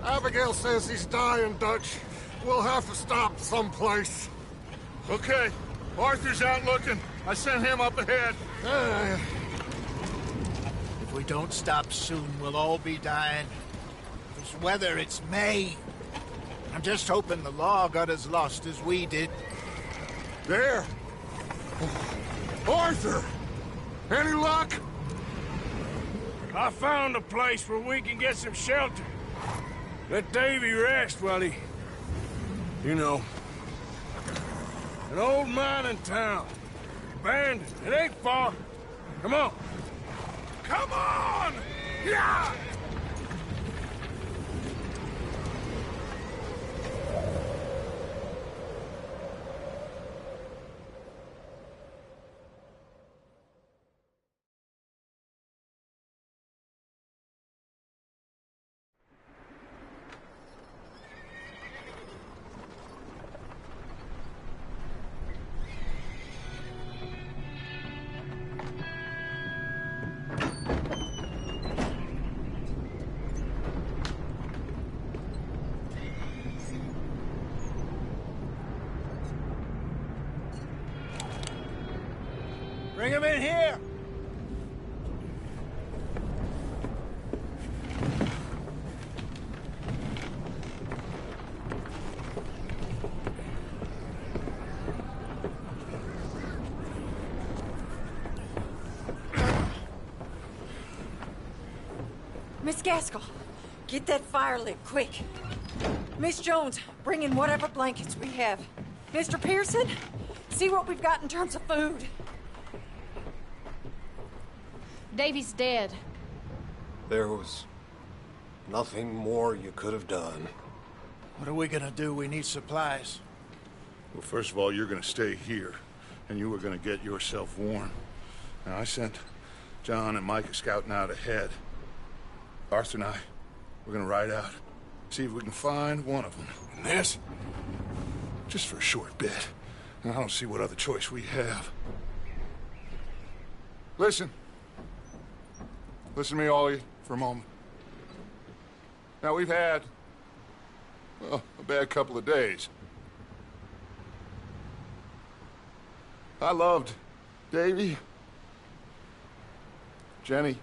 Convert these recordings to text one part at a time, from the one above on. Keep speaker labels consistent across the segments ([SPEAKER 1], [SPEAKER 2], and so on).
[SPEAKER 1] Abigail says he's dying, Dutch. We'll have to stop someplace.
[SPEAKER 2] Okay. Arthur's out looking. I sent him up ahead.
[SPEAKER 3] If we don't stop soon, we'll all be dying. This weather, it's May. I'm just hoping the law got as lost as we did.
[SPEAKER 1] There! Arthur! Any luck?
[SPEAKER 4] I found a place where we can get some shelter. Let Davy rest while he... You know. An old mining town. Abandoned. It ain't far. Come on. Come on! Yeah!
[SPEAKER 3] Bring him in here!
[SPEAKER 5] Miss Gaskell, get that fire lit, quick. Miss Jones, bring in whatever blankets we have. Mr. Pearson, see what we've got in terms of food.
[SPEAKER 6] Davy's dead.
[SPEAKER 1] There was nothing more you could have done.
[SPEAKER 3] What are we gonna do? We need supplies.
[SPEAKER 2] Well, first of all, you're gonna stay here, and you were gonna get yourself warm. Now, I sent John and Micah scouting out ahead. Arthur and I, we're gonna ride out, see if we can find one of them. And this? Just for a short bit. And I don't see what other choice we have. Listen. Listen to me, all of you, for a moment. Now, we've had, well, a bad couple of days. I loved Davy, Jenny,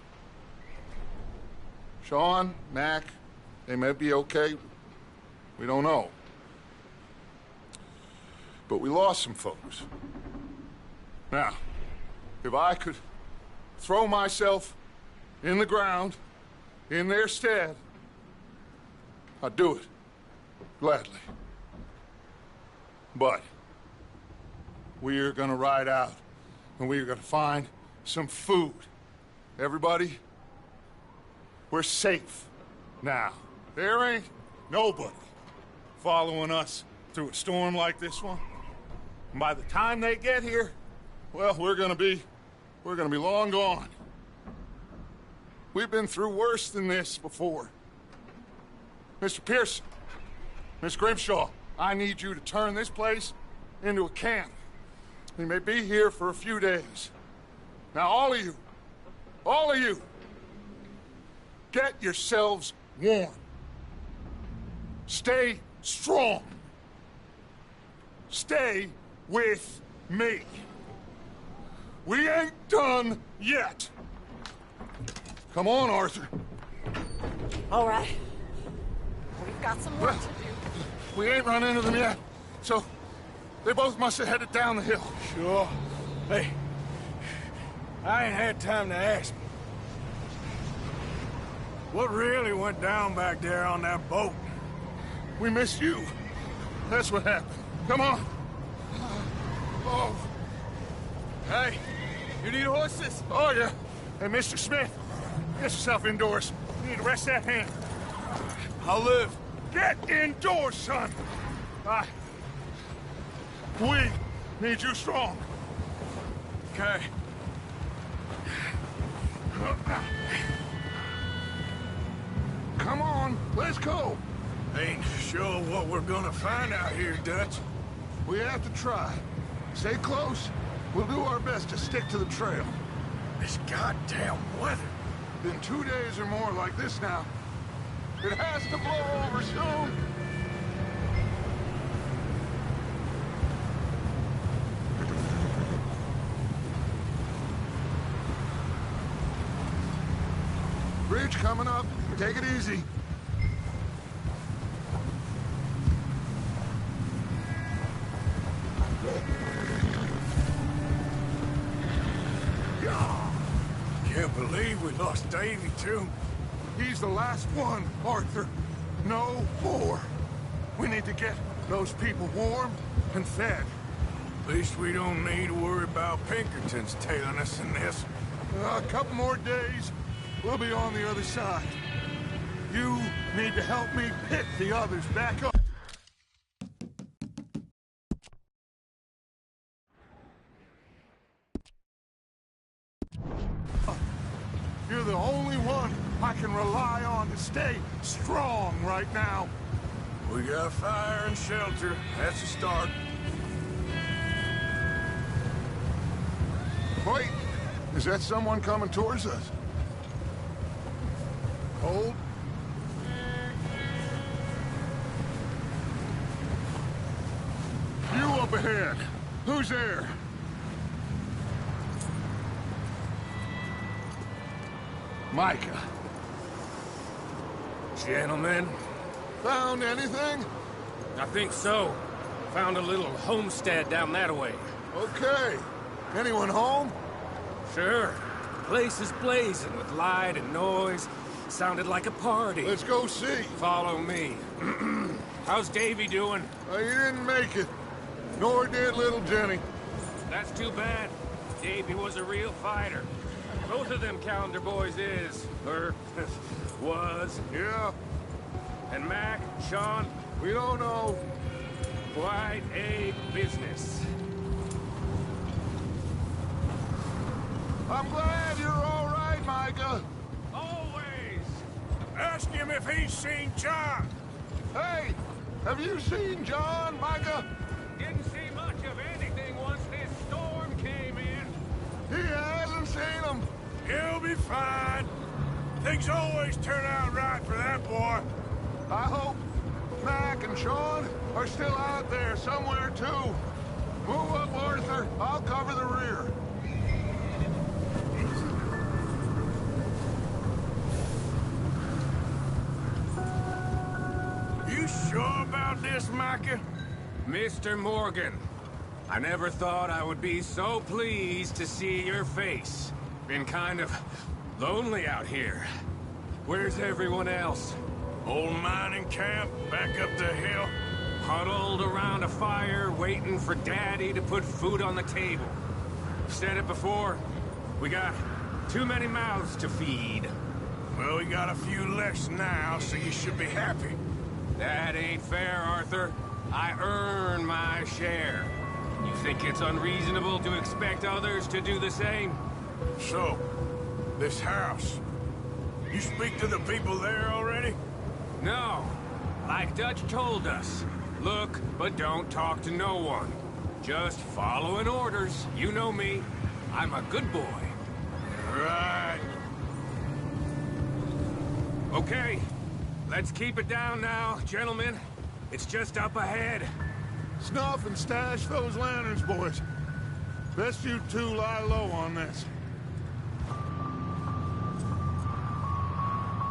[SPEAKER 2] Sean, Mac. They may be okay. We don't know. But we lost some folks. Now, if I could throw myself in the ground, in their stead, I'd do it, gladly. But we're gonna ride out, and we're gonna find some food. Everybody, we're safe now. There ain't nobody following us through a storm like this one. And by the time they get here, well, we're gonna be long gone. We've been through worse than this before. Mr. Pearson, Miss Grimshaw, I need you to turn this place into a camp. We may be here for a few days. Now, all of you, get yourselves warm. Stay strong. Stay with me. We ain't done yet. Come on, Arthur.
[SPEAKER 5] All right. We've got some work to do.
[SPEAKER 2] We ain't run into them yet, so they both must have headed down the hill.
[SPEAKER 4] Sure. Hey, I ain't had time to ask. What really went down back there on that boat?
[SPEAKER 2] We missed you. That's what happened. Come on. Oh.
[SPEAKER 4] Hey, you need horses?
[SPEAKER 2] Oh, yeah. Hey, Mr. Smith, get yourself indoors. You need to rest that hand.
[SPEAKER 4] I'll live.
[SPEAKER 2] Get indoors, son. We need you strong.
[SPEAKER 4] Okay.
[SPEAKER 2] Come on, let's go.
[SPEAKER 4] Ain't sure what we're gonna find out here, Dutch.
[SPEAKER 2] We have to try. Stay close. We'll do our best to stick to the trail.
[SPEAKER 4] This goddamn weather.
[SPEAKER 2] Been 2 days or more like this now. It has to blow over soon. Bridge coming up. Take it easy.
[SPEAKER 4] Can't believe we lost Davy, too.
[SPEAKER 2] He's the last one, Arthur. No more. We need to get those people warm and fed.
[SPEAKER 4] At least we don't need to worry about Pinkertons tailing us in this.
[SPEAKER 2] A couple more days, we'll be on the other side. You need to help me pick the others back up. You're the only one I can rely on to stay strong right now.
[SPEAKER 4] We got fire and shelter. That's a start.
[SPEAKER 2] Wait, is that someone coming towards us? Hold. You up ahead. Who's there? Micah.
[SPEAKER 7] Gentlemen,
[SPEAKER 2] Found anything?
[SPEAKER 7] I think so. Found a little homestead down that way.
[SPEAKER 2] Okay. Anyone home?
[SPEAKER 7] Sure. Place is blazing with light and noise. Sounded like a party.
[SPEAKER 2] Let's go see.
[SPEAKER 7] Follow me. How's Davy doing?
[SPEAKER 2] He didn't make it. Nor did little Jenny.
[SPEAKER 7] That's too bad. Davy was a real fighter. Both of them calendar boys is, or was.
[SPEAKER 2] Yeah,
[SPEAKER 7] And Mac, Sean,
[SPEAKER 2] we don't know.
[SPEAKER 7] quite a business.
[SPEAKER 2] I'm glad you're all right, Micah.
[SPEAKER 7] Always!
[SPEAKER 4] Ask him if he's seen John.
[SPEAKER 2] Hey, have you seen John, Micah?
[SPEAKER 7] Didn't see much of anything once this storm came in.
[SPEAKER 2] He hasn't seen him.
[SPEAKER 4] He'll be fine. Things always turn out right for that boy.
[SPEAKER 2] I hope Mac and Sean are still out there somewhere, too. Move up, Arthur. I'll cover the rear.
[SPEAKER 4] You sure about this, Micah?
[SPEAKER 7] Mr. Morgan, I never thought I would be so pleased to see your face. Been kind of lonely out here. Where's everyone else?
[SPEAKER 4] Old mining camp back up the hill.
[SPEAKER 7] Huddled around a fire, waiting for Daddy to put food on the table. Said it before, we got too many mouths to feed.
[SPEAKER 4] Well, we got a few less now, so you should be happy.
[SPEAKER 7] That ain't fair, Arthur. I earn my share. You think it's unreasonable to expect others to do the same?
[SPEAKER 4] So, this house. You speak to the people there already?
[SPEAKER 7] No. Like Dutch told us. Look, but don't talk to no one. Just following orders. You know me. I'm a good boy.
[SPEAKER 4] Right.
[SPEAKER 7] Okay. Let's keep it down now, gentlemen. It's just up ahead.
[SPEAKER 2] Snuff and stash those lanterns, boys. Best you two lie low on this.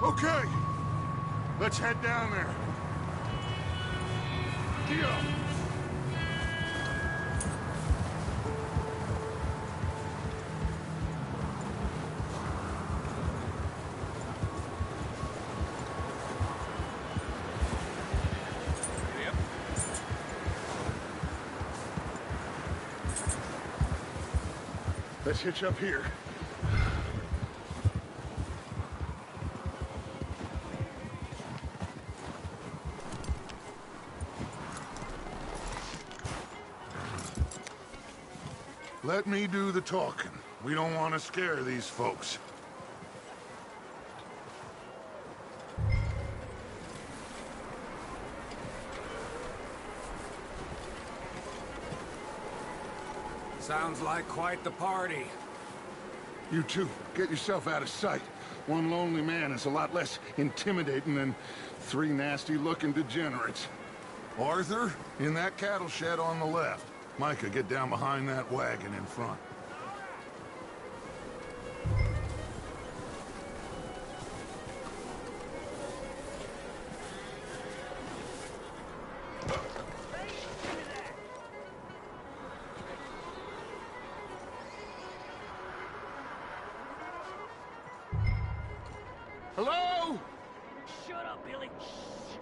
[SPEAKER 2] Okay. Let's head down there. Deal.
[SPEAKER 7] Yep.
[SPEAKER 2] Let's hitch up here. Let me do the talking. We don't want to scare these folks.
[SPEAKER 7] Sounds like quite the party.
[SPEAKER 2] You two, get yourself out of sight. One lonely man is a lot less intimidating than 3 nasty-looking degenerates. Arthur, in that cattle shed on the left. Micah, get down behind that wagon in front. Hello?
[SPEAKER 8] Shut up, Billy.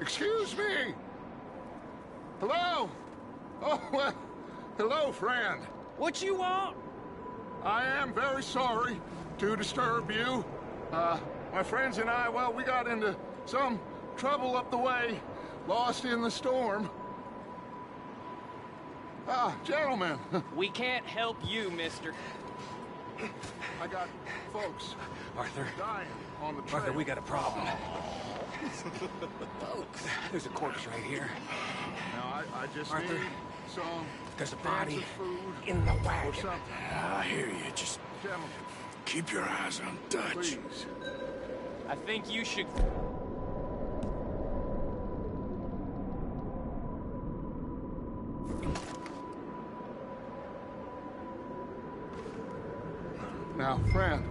[SPEAKER 2] Excuse me? Hello? Oh, well, hello, friend.
[SPEAKER 8] What you want?
[SPEAKER 2] I am very sorry to disturb you. My friends and I, well, we got into some trouble up the way, lost in the storm. Gentlemen.
[SPEAKER 8] We can't help you, mister.
[SPEAKER 2] I got folks
[SPEAKER 7] Arthur.
[SPEAKER 2] dying on the trail.
[SPEAKER 7] Arthur, we got a problem. Folks, there's a corpse right here.
[SPEAKER 2] Now, I just
[SPEAKER 7] Arthur,
[SPEAKER 2] need some
[SPEAKER 7] there's a body
[SPEAKER 2] fancy food
[SPEAKER 7] in the
[SPEAKER 2] or
[SPEAKER 7] wagon.
[SPEAKER 2] something.
[SPEAKER 4] I hear you. Just
[SPEAKER 2] Gentlemen,
[SPEAKER 4] keep your eyes on Dutch.
[SPEAKER 2] please.
[SPEAKER 8] I think you should...
[SPEAKER 2] Now, friend,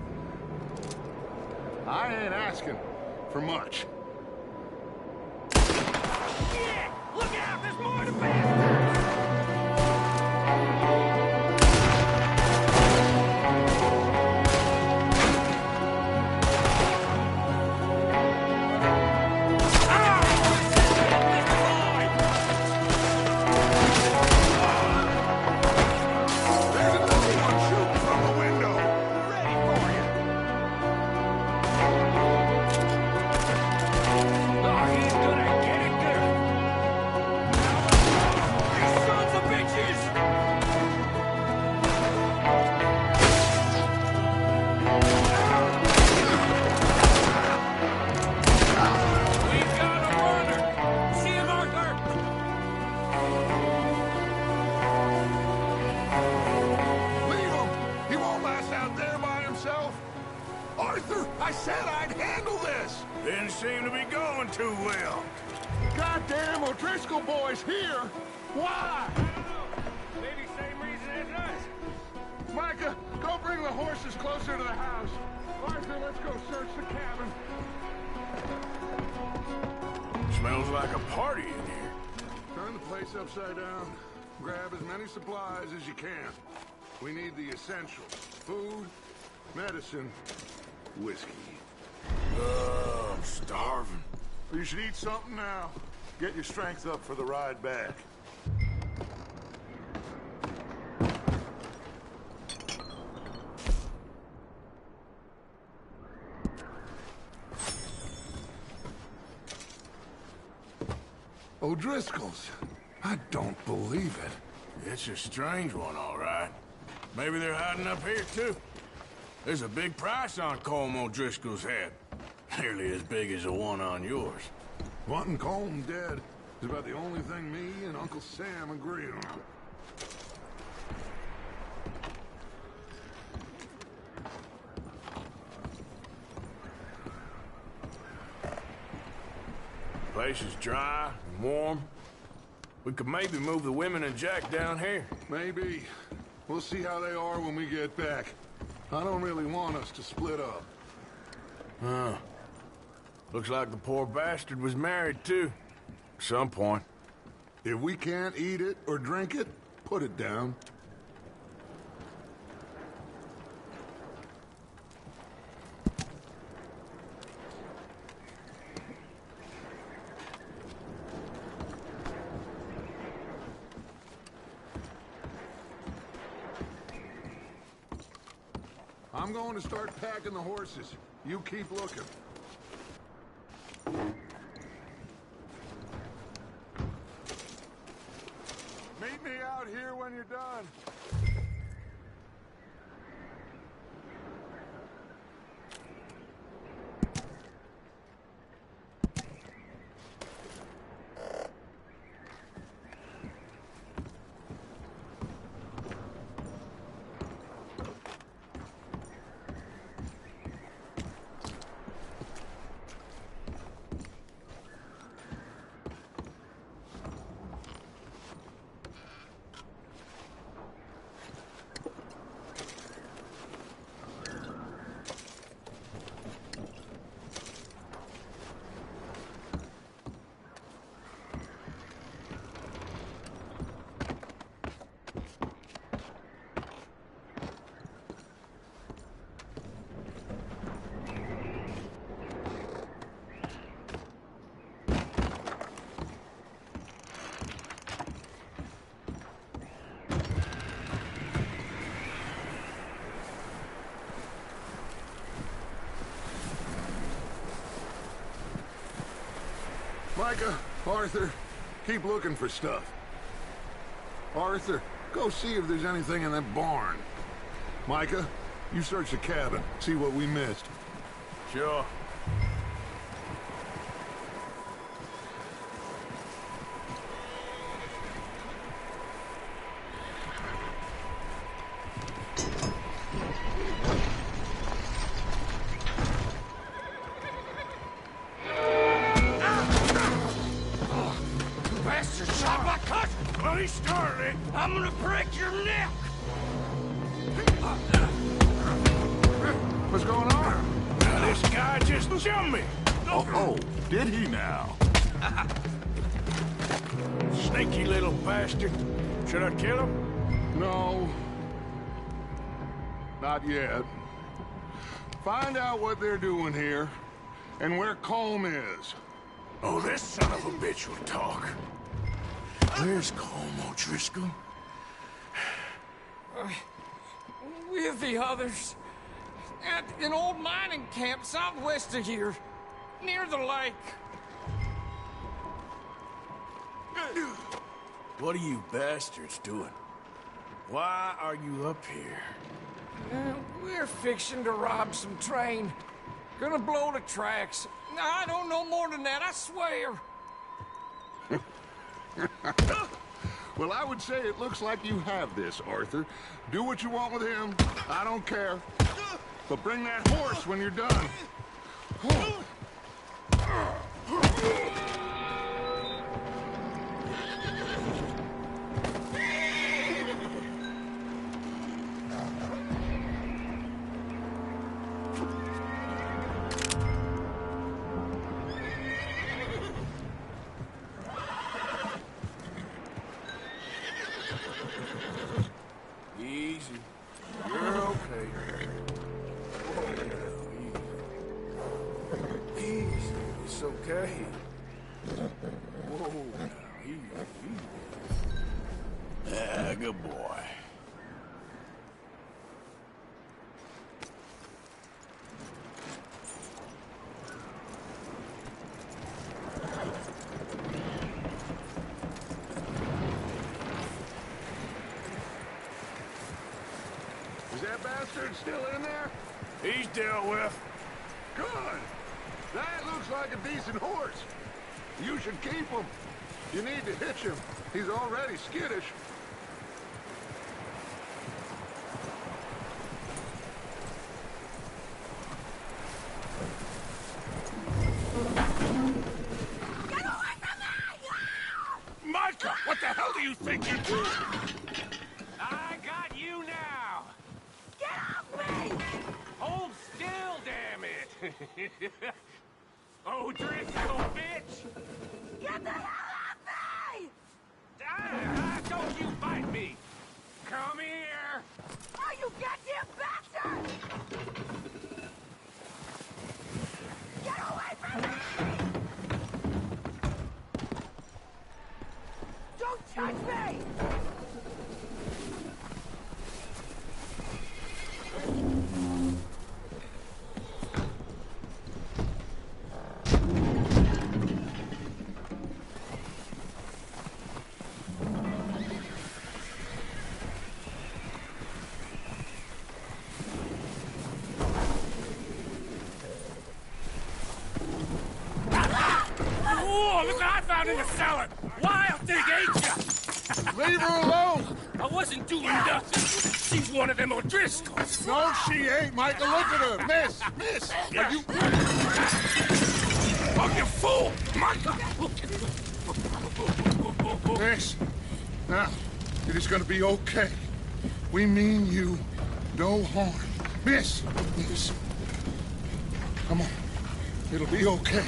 [SPEAKER 2] I ain't asking for much.
[SPEAKER 8] Yeah! Look out! There's more to bastard!
[SPEAKER 2] There's another one shooting from the window.
[SPEAKER 8] Ready for you!
[SPEAKER 4] Oh, he's gonna get it good. You sons of bitches! We've got a runner. See him, Arthur?
[SPEAKER 2] Leave him. He won't last out there by himself. Arthur, I said I'd handle this.
[SPEAKER 4] Didn't seem to be going too well.
[SPEAKER 2] Goddamn O'Driscoll boys here. Why?
[SPEAKER 4] Maybe same reason as us.
[SPEAKER 2] Micah, go bring the horses closer to the house. Arthur, let's go search the cabin.
[SPEAKER 4] Smells like a party in here.
[SPEAKER 2] Turn the place upside down. Grab as many supplies as you can. We need the essentials. Food, medicine, whiskey.
[SPEAKER 4] I'm starving.
[SPEAKER 2] You should eat something now. Get your strength up for the ride back. O'Driscoll's. I don't believe it.
[SPEAKER 4] It's a strange one, all right. Maybe they're hiding up here, too. There's a big price on Colm O'Driscoll's head. Nearly as big as the one on yours.
[SPEAKER 2] Wanting Colm dead is about the only thing me and Uncle Sam agree on.
[SPEAKER 4] Place is dry and warm. We could maybe move the women and Jack down here.
[SPEAKER 2] Maybe. We'll see how they are when we get back. I don't really want us to split up.
[SPEAKER 4] Huh. Looks like the poor bastard was married, too. At some point.
[SPEAKER 2] If we can't eat it or drink it, put it down. I'm going to start packing the horses. You keep looking. Meet me out here when you're done. Micah, Arthur, keep looking for stuff. Arthur, go see if there's anything in that barn. Micah, you search the cabin, see what we missed.
[SPEAKER 4] Sure.
[SPEAKER 8] Bastard shot my cousin! Well, he started it. I'm gonna break your neck!
[SPEAKER 2] What's going on?
[SPEAKER 4] This guy just jumped me.
[SPEAKER 2] Oh, did he now?
[SPEAKER 4] Sneaky little bastard. Should I kill him?
[SPEAKER 2] No. Not yet. Find out what they're doing here, and where Colm is.
[SPEAKER 4] Oh, this son of a bitch will talk. Where's Colm O'Driscoll?
[SPEAKER 9] With the others. At an old mining camp southwest of here. Near the lake.
[SPEAKER 4] What are you bastards doing? Why are you up here?
[SPEAKER 9] We're fixing to rob some train. Gonna blow the tracks. I don't know more than that, I swear.
[SPEAKER 2] Well, I would say it looks like you have this, Arthur. Do what you want with him. I don't care. But bring that horse when you're done.
[SPEAKER 4] Easy. You're okay. Easy. It's okay. Whoa, now, easy. Ah, good boy.
[SPEAKER 2] Is that bastard still in there?
[SPEAKER 4] He's dealt with.
[SPEAKER 2] Good. That looks like a decent horse. You should keep him. You need to hitch him. He's already skittish.
[SPEAKER 4] Micah, what the hell do you think you're doing?
[SPEAKER 7] I got you now!
[SPEAKER 8] Get off me!
[SPEAKER 7] Hold still, damn it! Oh, Driscoll, bitch!
[SPEAKER 8] Get the hell off me!
[SPEAKER 7] Don't you fight me! Come here!
[SPEAKER 8] Oh, you goddamn bastard! Get away from me! Don't touch me!
[SPEAKER 7] Whoa, look what I found in the cellar! Wild thing, ain't ya?
[SPEAKER 2] Leave her alone!
[SPEAKER 7] I wasn't doing nothing. She's one of them O'Driscolls.
[SPEAKER 2] No, she ain't, Micah. Look at her. Miss. Are you...
[SPEAKER 4] Oh, you fool! Micah!
[SPEAKER 2] Miss. Now, it is gonna be okay. We mean you no harm. Miss. Come on. It'll be okay.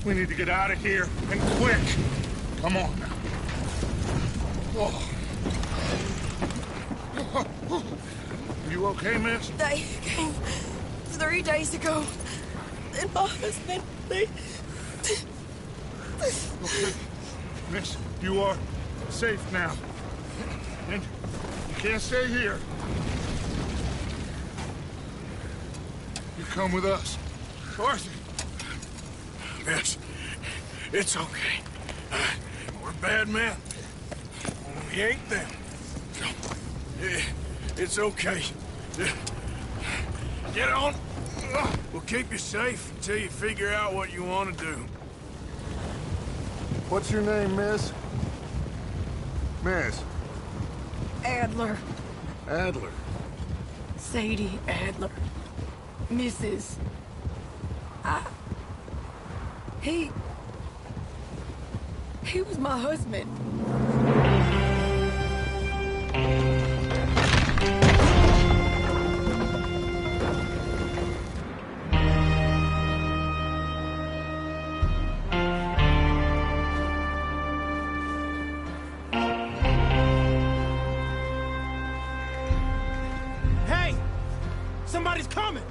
[SPEAKER 2] We need to get out of here, and quick. Come on now. Oh. You okay, miss?
[SPEAKER 10] They came 3 days ago. And my husband, they...
[SPEAKER 2] Okay. Miss, you are safe now. And you can't stay here. You come with us. Arthur.
[SPEAKER 4] Miss, It's okay. We're bad men. We ain't them. It's okay. Get on. We'll keep you safe until you figure out what you want to do.
[SPEAKER 2] What's your name, miss? Miss.
[SPEAKER 10] Adler.
[SPEAKER 2] Adler.
[SPEAKER 10] Sadie Adler. Mrs. He was my husband.
[SPEAKER 11] Hey! Somebody's coming!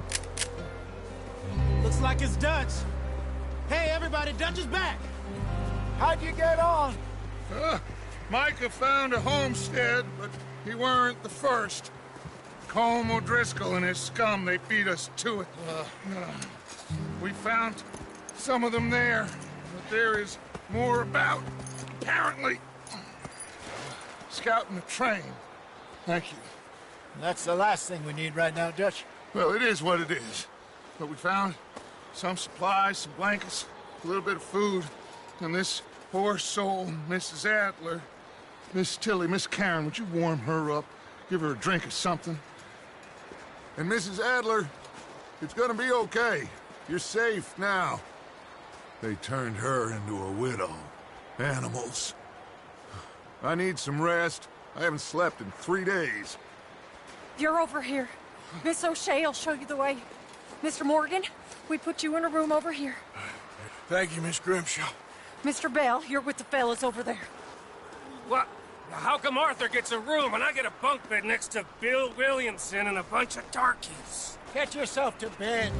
[SPEAKER 11] Looks like it's Dutch. Hey, everybody, Dutch is back!
[SPEAKER 3] How'd you get on?
[SPEAKER 2] Micah found a homestead, but he weren't the first. Colm O'Driscoll and his scum, they beat us to it. We found some of them there, but there is more about, apparently. Scouting the train. Thank you.
[SPEAKER 3] That's the last thing we need right now, Dutch.
[SPEAKER 2] Well, it is what it is. But we found some supplies, some blankets, a little bit of food, and this poor soul, Mrs. Adler, Miss Tilly, Miss Karen, would you warm her up? Give her a drink or something? And Mrs. Adler, it's gonna be okay. You're safe now. They turned her into a widow. Animals. I need some rest. I haven't slept in 3 days.
[SPEAKER 5] You're over here. Miss O'Shea will show you the way. Mr. Morgan, we put you in a room over here.
[SPEAKER 4] Thank you, Miss Grimshaw.
[SPEAKER 5] Mr. Bell, you're with the fellas over there.
[SPEAKER 7] What? How come Arthur gets a room and I get a bunk bed next to Bill Williamson and a bunch of darkies?
[SPEAKER 3] Get yourself to bed.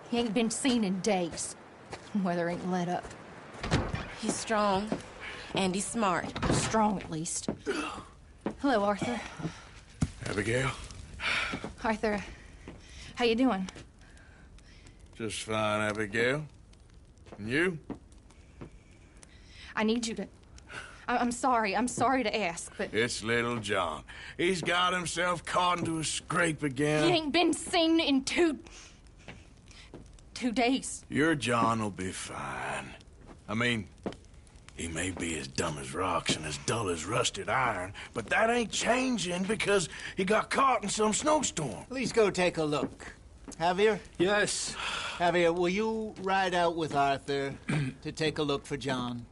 [SPEAKER 6] He ain't been seen in days. Weather ain't let up.
[SPEAKER 10] He's strong, and he's smart.
[SPEAKER 6] Strong, at least. Hello, Arthur.
[SPEAKER 4] Abigail?
[SPEAKER 6] Arthur, how you doing?
[SPEAKER 4] Just fine, Abigail. And you?
[SPEAKER 6] I need you to... I'm sorry to ask, but...
[SPEAKER 4] It's little John. He's got himself caught into a scrape again.
[SPEAKER 6] He ain't been seen in 2 days.
[SPEAKER 4] Your John will be fine. I mean, he may be as dumb as rocks and as dull as rusted iron, but that ain't changing because he got caught in some snowstorm.
[SPEAKER 3] Please go take a look. Javier?
[SPEAKER 11] Yes.
[SPEAKER 3] Javier, will you ride out with Arthur to take a look for John?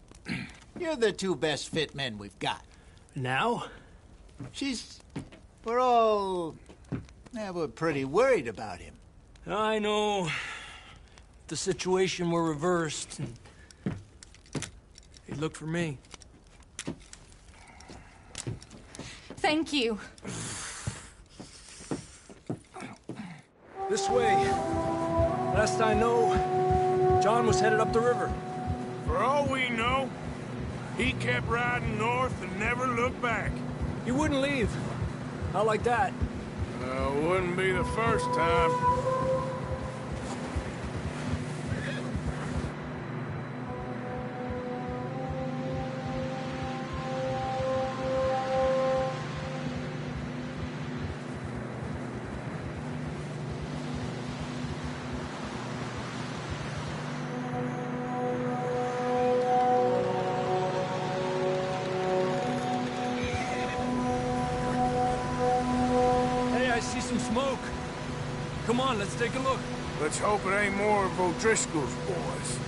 [SPEAKER 3] You're the 2 best fit men we've got.
[SPEAKER 11] Now?
[SPEAKER 3] We're pretty worried about him.
[SPEAKER 11] I know. The situation were reversed, and he'd look for me.
[SPEAKER 6] Thank you.
[SPEAKER 11] This way. Last I know, John was headed up the river.
[SPEAKER 4] For all we know, he kept riding north and never looked back.
[SPEAKER 11] He wouldn't leave. Not like that.
[SPEAKER 4] Wouldn't be the first time.
[SPEAKER 11] Smoke. Come on, let's take a look.
[SPEAKER 4] Let's hope it ain't more of O'Driscoll's boys.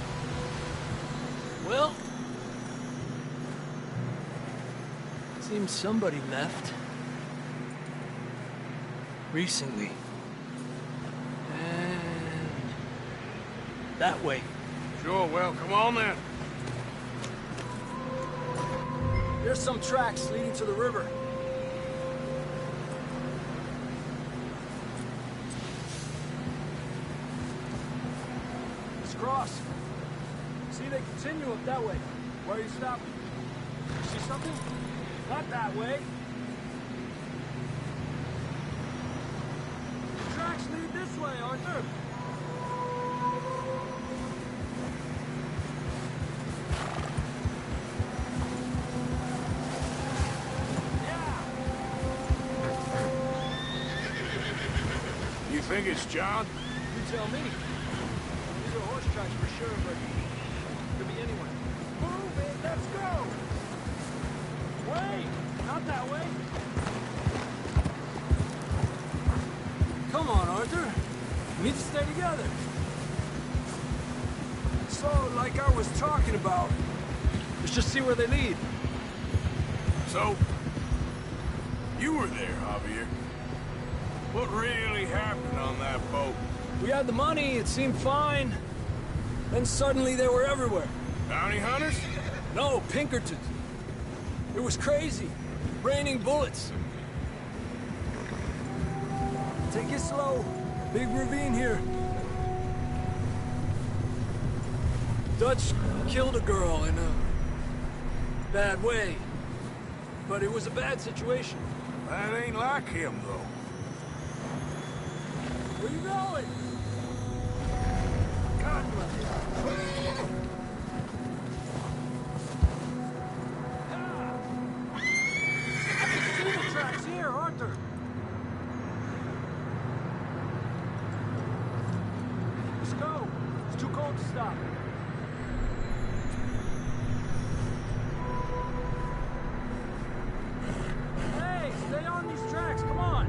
[SPEAKER 11] Well, seems somebody left. Recently. And that way.
[SPEAKER 4] Sure, well, come on then.
[SPEAKER 11] There's some tracks leading to the river. cross. See, they continue up that way. Where are you stopping? You see something? Not that way. The tracks lead this way, Arthur.
[SPEAKER 4] You think it's John?
[SPEAKER 11] You tell me. These are horse tracks for sure, but could be anyone. Move it, let's go! Wait, not that way. Come on, Arthur. We need to stay together. So, like I was talking about, let's just see where they lead.
[SPEAKER 4] So, you were there, Javier. What really happened on that boat?
[SPEAKER 11] We had the money, it seemed fine. Then suddenly they were everywhere.
[SPEAKER 4] Bounty hunters?
[SPEAKER 11] No, Pinkertons. It was crazy. Raining bullets. Take it slow. Big ravine here. Dutch killed a girl in a bad way. But it was a bad situation.
[SPEAKER 4] That ain't like him, though.
[SPEAKER 11] Where you going? God bless you. I can see the tracks here, Arthur. Let's go. It's too cold to stop. Hey, stay on these tracks. Come on.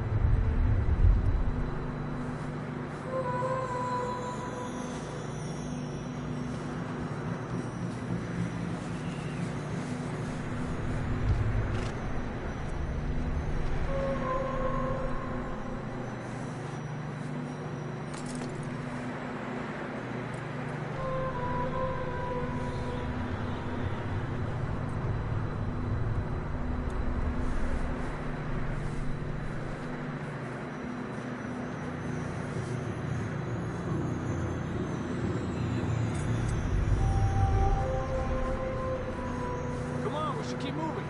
[SPEAKER 11] Keep moving.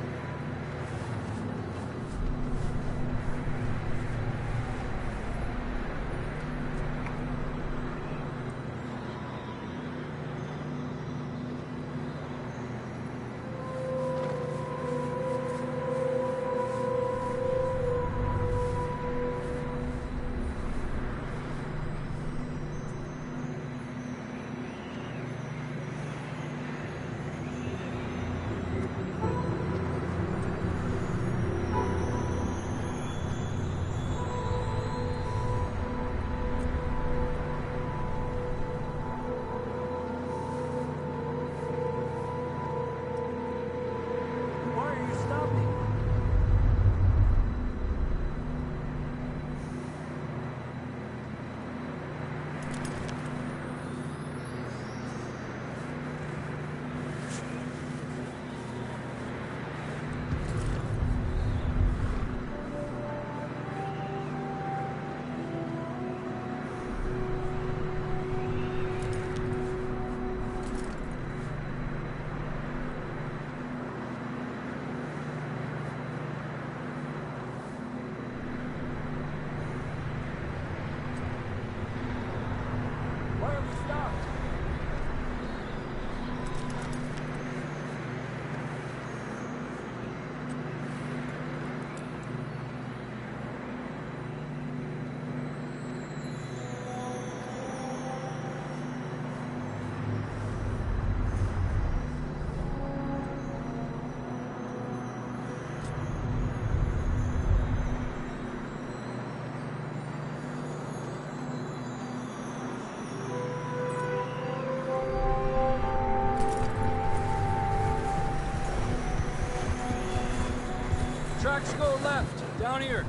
[SPEAKER 11] Tracks go left, down here.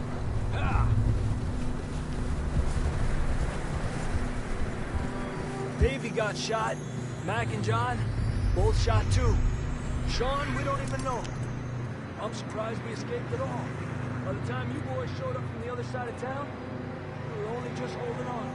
[SPEAKER 11] Ah. Davey got shot. Mac and John, both shot too. Sean, we don't even know. I'm surprised we escaped at all. By the time you boys showed up from the other side of town, we were only just holding on.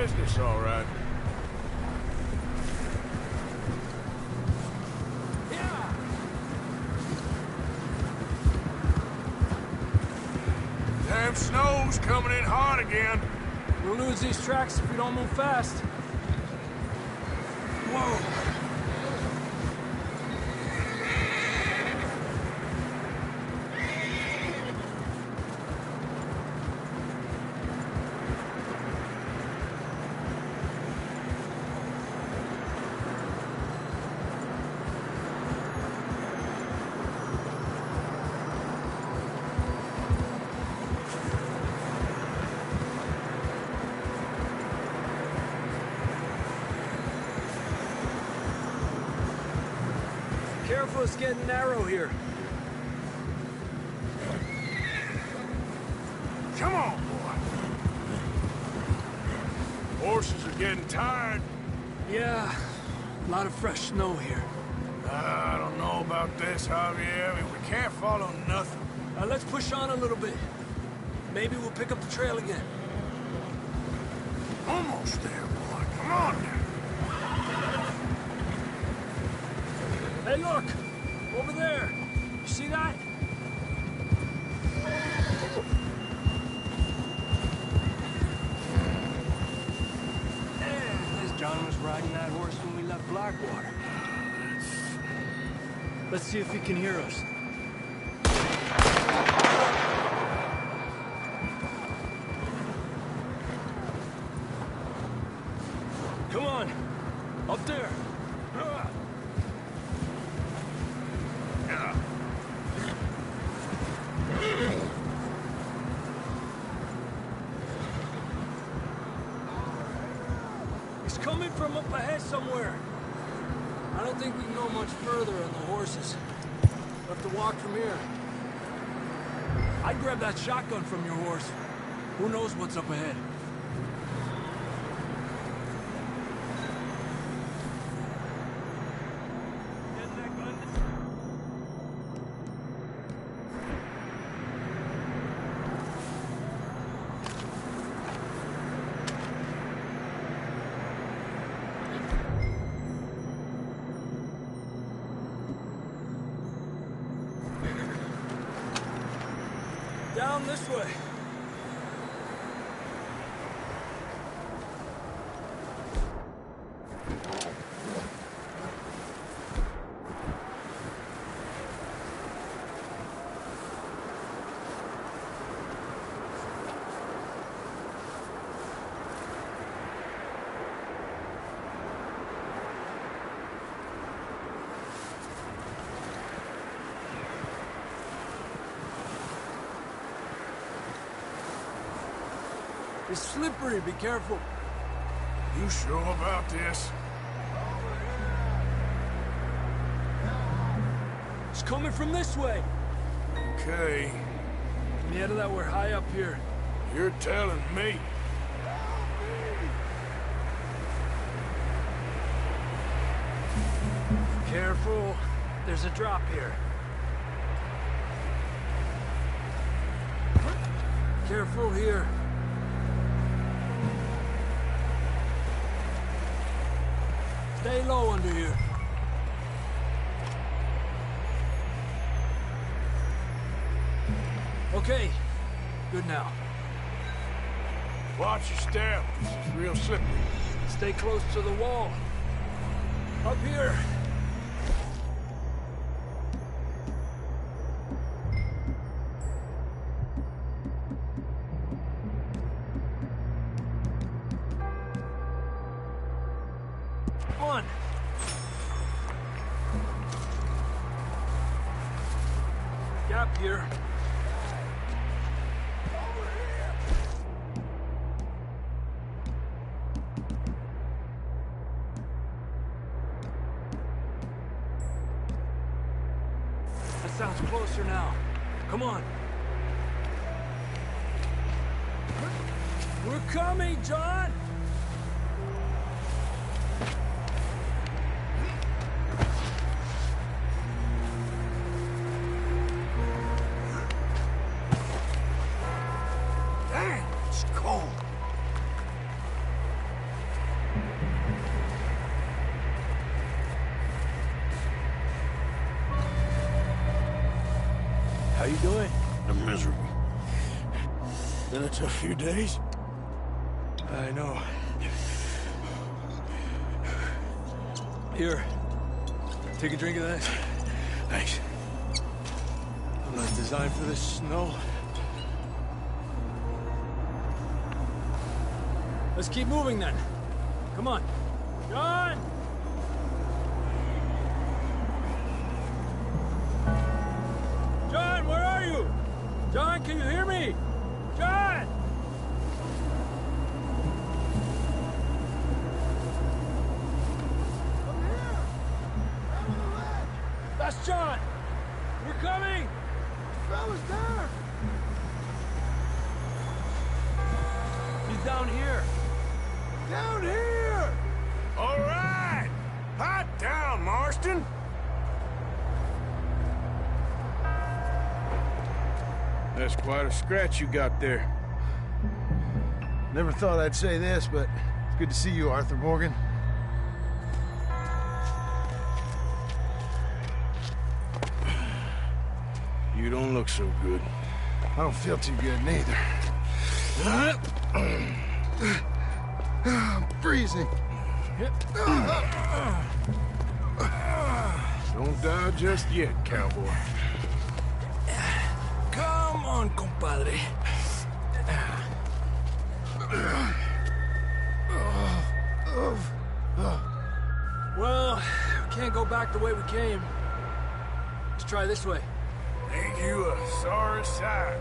[SPEAKER 4] business, all right.
[SPEAKER 9] Yeah!
[SPEAKER 4] Damn snow's coming in hard again.
[SPEAKER 11] We'll lose these tracks if we don't move fast.
[SPEAKER 4] Whoa.
[SPEAKER 11] Careful, it's getting narrow here.
[SPEAKER 4] Come on, boy. Horses are getting tired.
[SPEAKER 11] Yeah, a lot of fresh snow here.
[SPEAKER 4] I don't know about this, Javier. I mean, we can't follow nothing.
[SPEAKER 11] Let's push on a little bit. Maybe we'll pick up the trail again.
[SPEAKER 4] Almost there, boy. Come on now.
[SPEAKER 11] Hey, look! Over there! You see that?
[SPEAKER 9] This John was riding that horse when we left Blackwater.
[SPEAKER 11] Let's see if he can hear us. Come on! Up there! He's coming from up ahead somewhere. I don't think we can go much further on the horses. We'll have to walk from here. I'd grab that shotgun from your horse. Who knows what's up ahead? Down this way. It's slippery, be careful.
[SPEAKER 4] You sure about this?
[SPEAKER 11] It's coming from this way.
[SPEAKER 4] Okay.
[SPEAKER 11] Yeah, that we're high up here.
[SPEAKER 4] You're telling me.
[SPEAKER 11] Careful. There's a drop here. Careful here. Stay low under here. Okay. Good now.
[SPEAKER 4] Watch your step. It's real slippery.
[SPEAKER 11] Stay close to the wall. Up here. One. Gap here. That sounds closer now. Come on. We're coming, John!
[SPEAKER 4] How you doing? I'm miserable. Been a tough few days. I know. Here, take a drink of that. Thanks. I'm not designed for this snow.
[SPEAKER 11] Let's keep moving then. Come on. John! John, where are you? John, can you hear me? John!
[SPEAKER 9] I'm here! I'm on the ledge!
[SPEAKER 11] That's John! We're coming!
[SPEAKER 9] The fella's there!
[SPEAKER 11] He's down here.
[SPEAKER 9] Down here!
[SPEAKER 4] All right! Hot down, Marston! That's quite a scratch you got there.
[SPEAKER 12] Never thought I'd say this, but it's good to see you, Arthur Morgan.
[SPEAKER 4] You don't look so good.
[SPEAKER 12] I don't feel too good, neither. I'm freezing.
[SPEAKER 4] Don't die just yet, cowboy.
[SPEAKER 11] Come on, compadre. Well, we can't go back the way we came. Let's try this way.
[SPEAKER 4] Ain't you a sorry sight?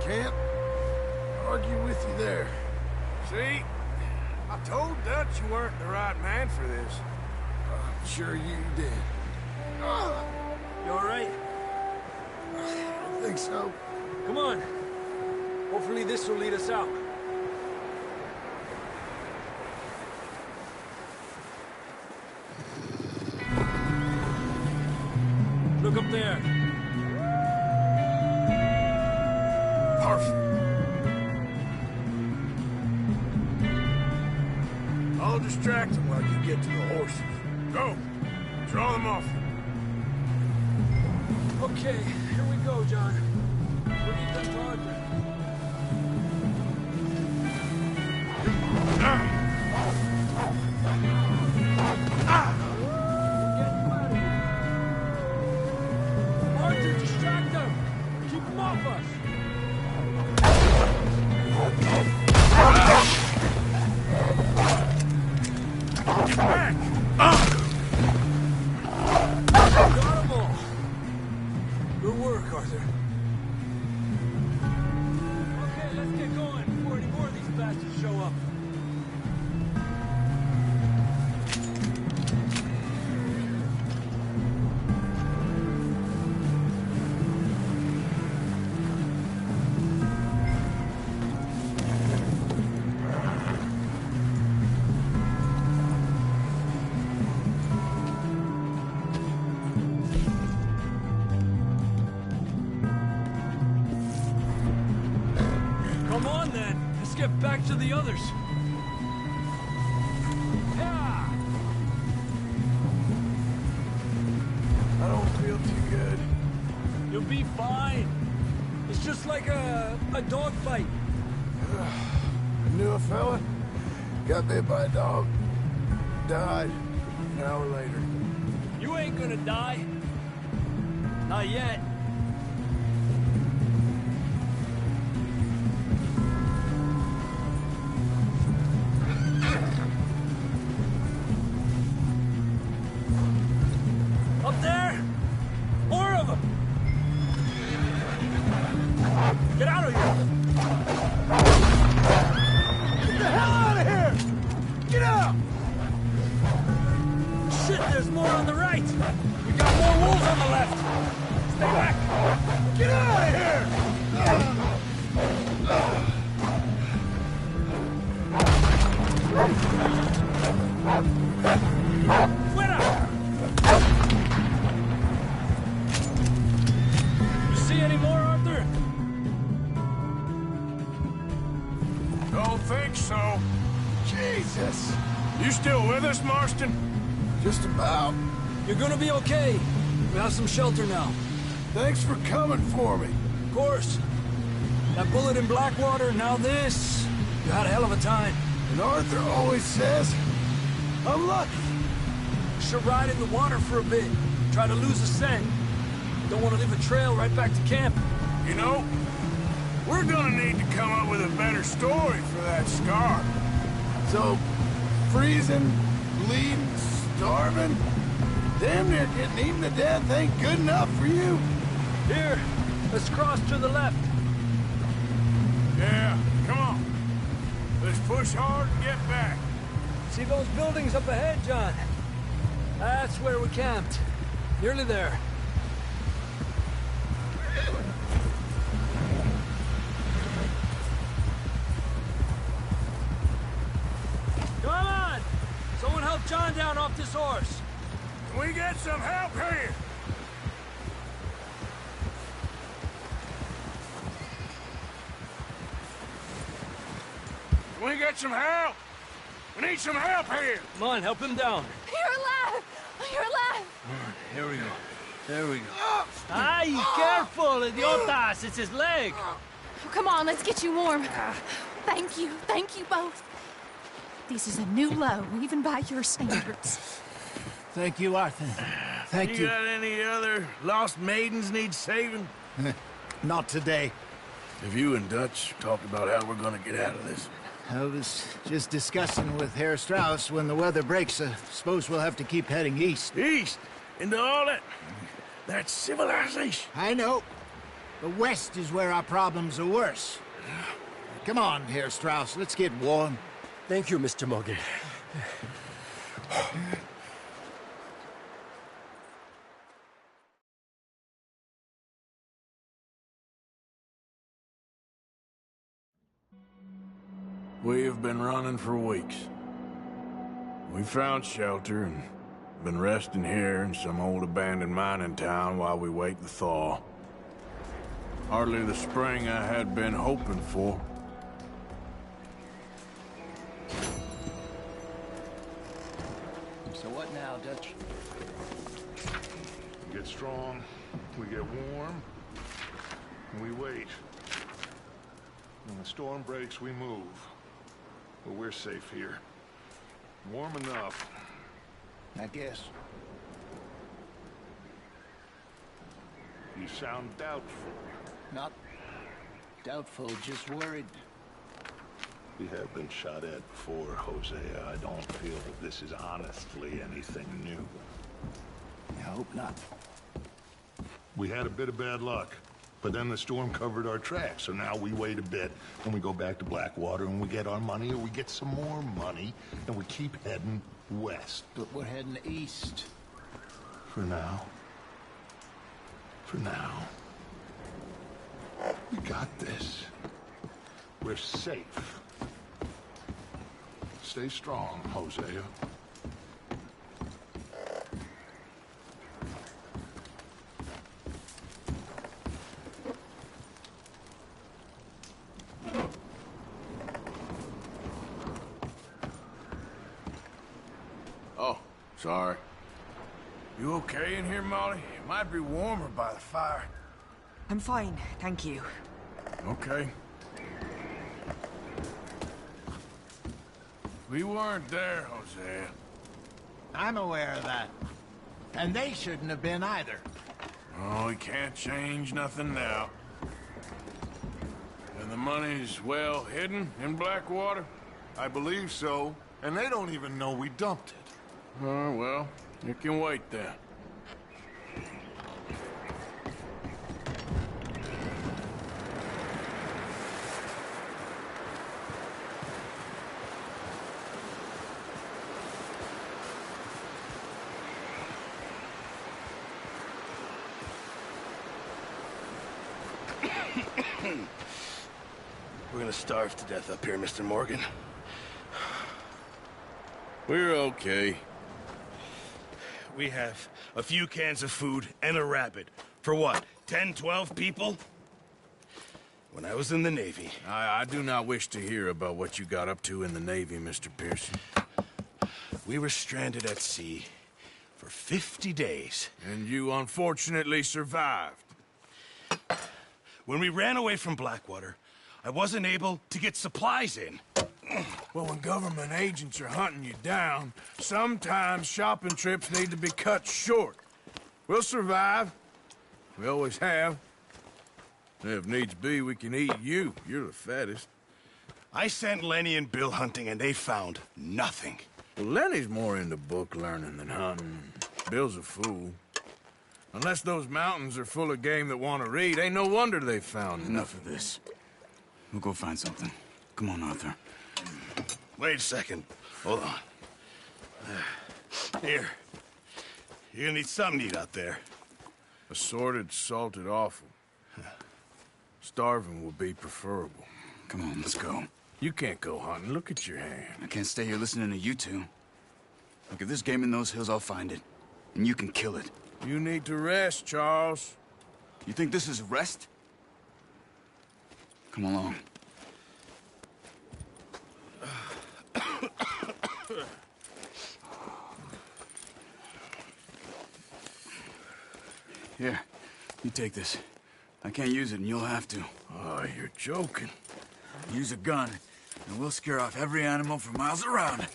[SPEAKER 12] Can't argue with you there.
[SPEAKER 4] See? I told Dutch you weren't the right man for this.
[SPEAKER 12] I'm sure you did.
[SPEAKER 11] You all right?
[SPEAKER 12] I think so.
[SPEAKER 11] Come on. Hopefully this will lead us out. Look up there.
[SPEAKER 4] Perfect. I'll distract them while you get to the horses. Go. Draw them off.
[SPEAKER 11] Okay, here we go, John. We'll get them to Arthur. Arthur, distract them! Keep them off us!
[SPEAKER 4] Get back!
[SPEAKER 11] Got them all! Good work, Arthur. Okay, let's get going before any more of these bastards show up. Come on, then. Let's get back to the others. Yeah.
[SPEAKER 12] I don't feel too good.
[SPEAKER 11] You'll be fine. It's just like a dog fight.
[SPEAKER 12] I knew a fella. Got bit by a dog. Died an hour later.
[SPEAKER 11] You ain't gonna die. Not yet. Up there! More of them! Get out of here!
[SPEAKER 12] Get the hell out of here! Get out!
[SPEAKER 11] Shit, there's more on the right! We got more wolves on the left! Stay back!
[SPEAKER 12] Get out of here!
[SPEAKER 11] Fuera! You see any more, Arthur?
[SPEAKER 4] Don't think so.
[SPEAKER 12] Jesus!
[SPEAKER 4] You still with us, Marston?
[SPEAKER 12] Just about.
[SPEAKER 11] You're gonna be okay. We have some shelter now.
[SPEAKER 12] Thanks for coming for me.
[SPEAKER 11] Of course. That bullet in Blackwater, now this. You had a hell of a time.
[SPEAKER 12] And Arthur always says, I'm lucky.
[SPEAKER 11] Should ride in the water for a bit. Try to lose a scent. Don't want to leave a trail right back to camp.
[SPEAKER 4] You know, we're gonna need to come up with a better story for that scar.
[SPEAKER 12] So, freezing, bleeding, starving, damn near getting eaten to death ain't good enough for you?
[SPEAKER 11] Here, let's cross to the left.
[SPEAKER 4] Yeah, come on. Let's push hard and get back.
[SPEAKER 11] See those buildings up ahead, John? That's where we camped. Nearly there. Come on! Someone help John down off this horse.
[SPEAKER 4] Can we get some help here? Can we get some help? We need some help here.
[SPEAKER 11] Come on, help him down.
[SPEAKER 10] You're alive! You're alive!
[SPEAKER 11] Here we go. There we go. Ay, careful, idiotas! It's his leg.
[SPEAKER 6] Oh, come on, let's get you warm. Thank you both. This is a new low, even by your standards.
[SPEAKER 3] Thank you, Arthur. Thank you.
[SPEAKER 4] You got any other lost maidens need saving?
[SPEAKER 3] Not today.
[SPEAKER 12] Have you and Dutch talked about how we're gonna get out of this?
[SPEAKER 3] I was just discussing with Herr Strauss when the weather breaks. I suppose we'll have to keep heading east.
[SPEAKER 4] East? Into all that civilization?
[SPEAKER 3] I know. The west is where our problems are worse. Come on, Herr Strauss, let's get warm.
[SPEAKER 11] Thank you, Mr. Morgan.
[SPEAKER 4] We have been running for weeks. We found shelter and been resting here in some old abandoned mining town while we wait the thaw. Hardly the spring I had been hoping for.
[SPEAKER 3] So what now, Dutch?
[SPEAKER 2] We get strong, we get warm, and we wait. When the storm breaks, we move. But we're safe here. Warm enough.
[SPEAKER 3] I guess.
[SPEAKER 2] You sound doubtful.
[SPEAKER 3] Not doubtful, just worried.
[SPEAKER 2] We have been shot at before, Hosea. I don't feel that this is honestly anything new.
[SPEAKER 3] I hope not.
[SPEAKER 2] We had a bit of bad luck, but then the storm covered our tracks, so now we wait a bit, and we go back to Blackwater, and we get our money, or we get some more money, and we keep heading west.
[SPEAKER 3] But we're heading east.
[SPEAKER 2] For now. For now. We got this. We're safe. Stay strong, Hosea.
[SPEAKER 4] Oh, sorry. You okay in here, Molly? It might be warmer by the fire.
[SPEAKER 10] I'm fine, thank you.
[SPEAKER 4] Okay. We weren't there, Hosea.
[SPEAKER 3] I'm aware of that. And they shouldn't have been either.
[SPEAKER 4] Oh, we can't change nothing now. And the money's well hidden in Blackwater?
[SPEAKER 2] I believe so, and they don't even know we dumped it.
[SPEAKER 4] Oh, well, you can wait then.
[SPEAKER 1] We're gonna starve to death up here, Mr. Morgan.
[SPEAKER 4] We're okay.
[SPEAKER 1] We have a few cans of food and a rabbit. For what, 10, 12 people? When I was in the Navy...
[SPEAKER 4] I do not wish to hear about what you got up to in the Navy, Mr. Pearson.
[SPEAKER 1] We were stranded at sea for 50 days.
[SPEAKER 4] And you unfortunately survived.
[SPEAKER 1] when we ran away from Blackwater, I wasn't able to get supplies in.
[SPEAKER 4] Well, when government agents are hunting you down, sometimes shopping trips need to be cut short. We'll survive. We always have. If needs be, we can eat you. You're the fattest.
[SPEAKER 1] I sent Lenny and Bill hunting, and they found nothing.
[SPEAKER 4] Well, Lenny's more into book learning than hunting. Bill's a fool. Unless those mountains are full of game that want to read, ain't no wonder they found
[SPEAKER 13] Enough of this. We'll go find something. Come on, Arthur.
[SPEAKER 1] Wait a second. Hold on. Here. You're gonna need something to eat out there.
[SPEAKER 4] Assorted, salted offal. Starving would be preferable.
[SPEAKER 13] Come on, let's go.
[SPEAKER 4] You can't go hunting. Look at your hand.
[SPEAKER 13] I can't stay here listening to you two. Look, if there's game in those hills, I'll find it. And you can kill it.
[SPEAKER 4] You need to rest, Charles.
[SPEAKER 13] You think this is rest? Come along. Here, you take this. I can't use it, and you'll have to.
[SPEAKER 4] Oh, you're joking.
[SPEAKER 13] Use a gun, and we'll scare off every animal for miles around.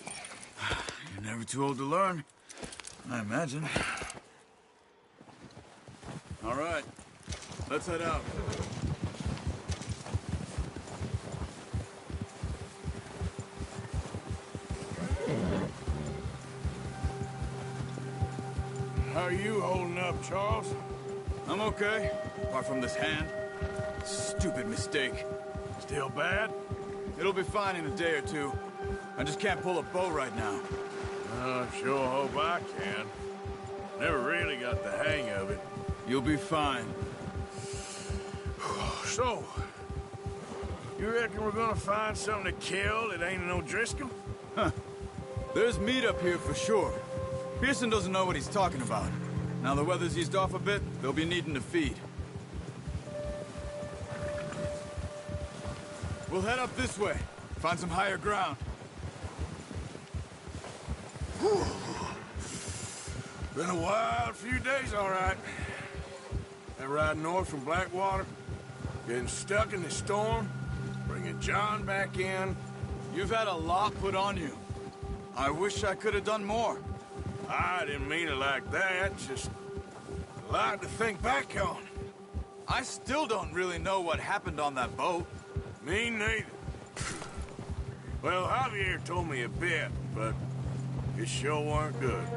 [SPEAKER 13] You're never too old to learn, I imagine. All right, let's head out.
[SPEAKER 4] How are you holding up, Charles?
[SPEAKER 13] I'm okay, apart from this hand. Stupid mistake.
[SPEAKER 4] Still bad?
[SPEAKER 13] It'll be fine in a day or two. I just can't pull a bow right now.
[SPEAKER 4] I sure hope I can. Never really got the hang of it.
[SPEAKER 13] You'll be fine.
[SPEAKER 4] So, you reckon we're gonna find something to kill that ain't no Driscoll?
[SPEAKER 13] Huh. There's meat up here for sure. Pearson doesn't know what he's talking about. Now the weather's eased off a bit, they'll be needing to feed. We'll head up this way. Find some higher ground.
[SPEAKER 4] Whew. Been a wild few days, all right. That ride north from Blackwater, getting stuck in the storm, bringing John back in.
[SPEAKER 13] You've had a lot put on you. I wish I could have done more.
[SPEAKER 4] I didn't mean it like that, just a lot to think back on.
[SPEAKER 13] I still don't really know what happened on that boat.
[SPEAKER 4] Me neither. Well, Javier told me a bit, but it sure weren't good.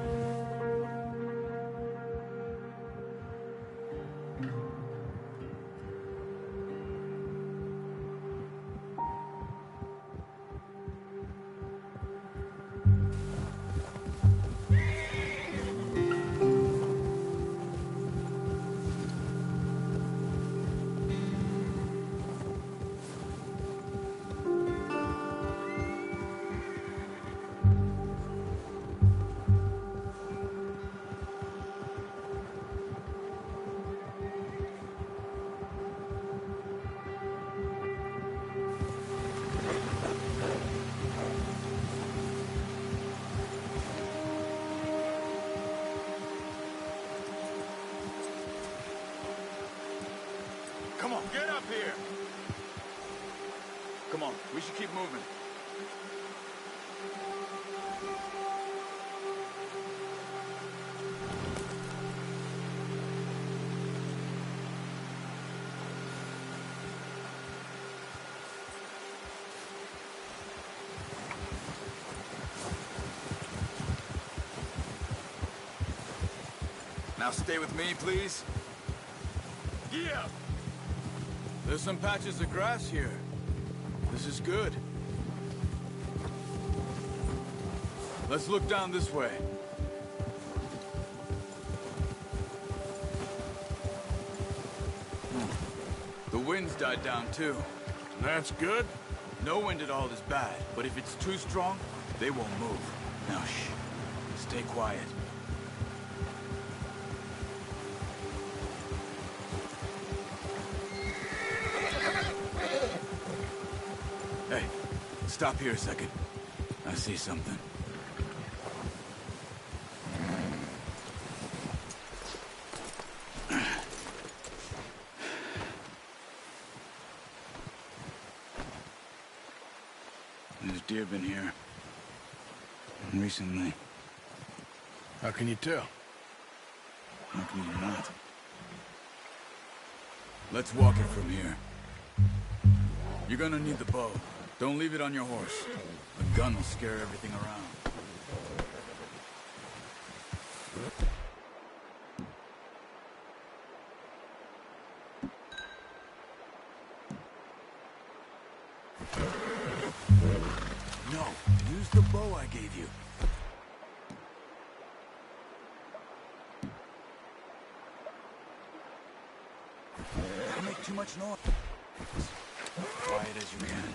[SPEAKER 13] Come on, get up here! Come on, we should keep moving. Now stay with me, please. Yeah! There's some patches of grass here. This is good. Let's look down this way. The wind's died down too.
[SPEAKER 4] That's good.
[SPEAKER 13] No wind at all is bad, but if it's too strong, they won't move. Now shh. Stay quiet. Hey, stop here a second. I see something. There's deer been here. Recently.
[SPEAKER 4] How can you tell?
[SPEAKER 13] How can you not? Let's walk it from here. You're gonna need the bow. Don't leave it on your horse. A gun will scare everything around. No, use the bow I gave you. Don't make too much noise. Quiet as you can.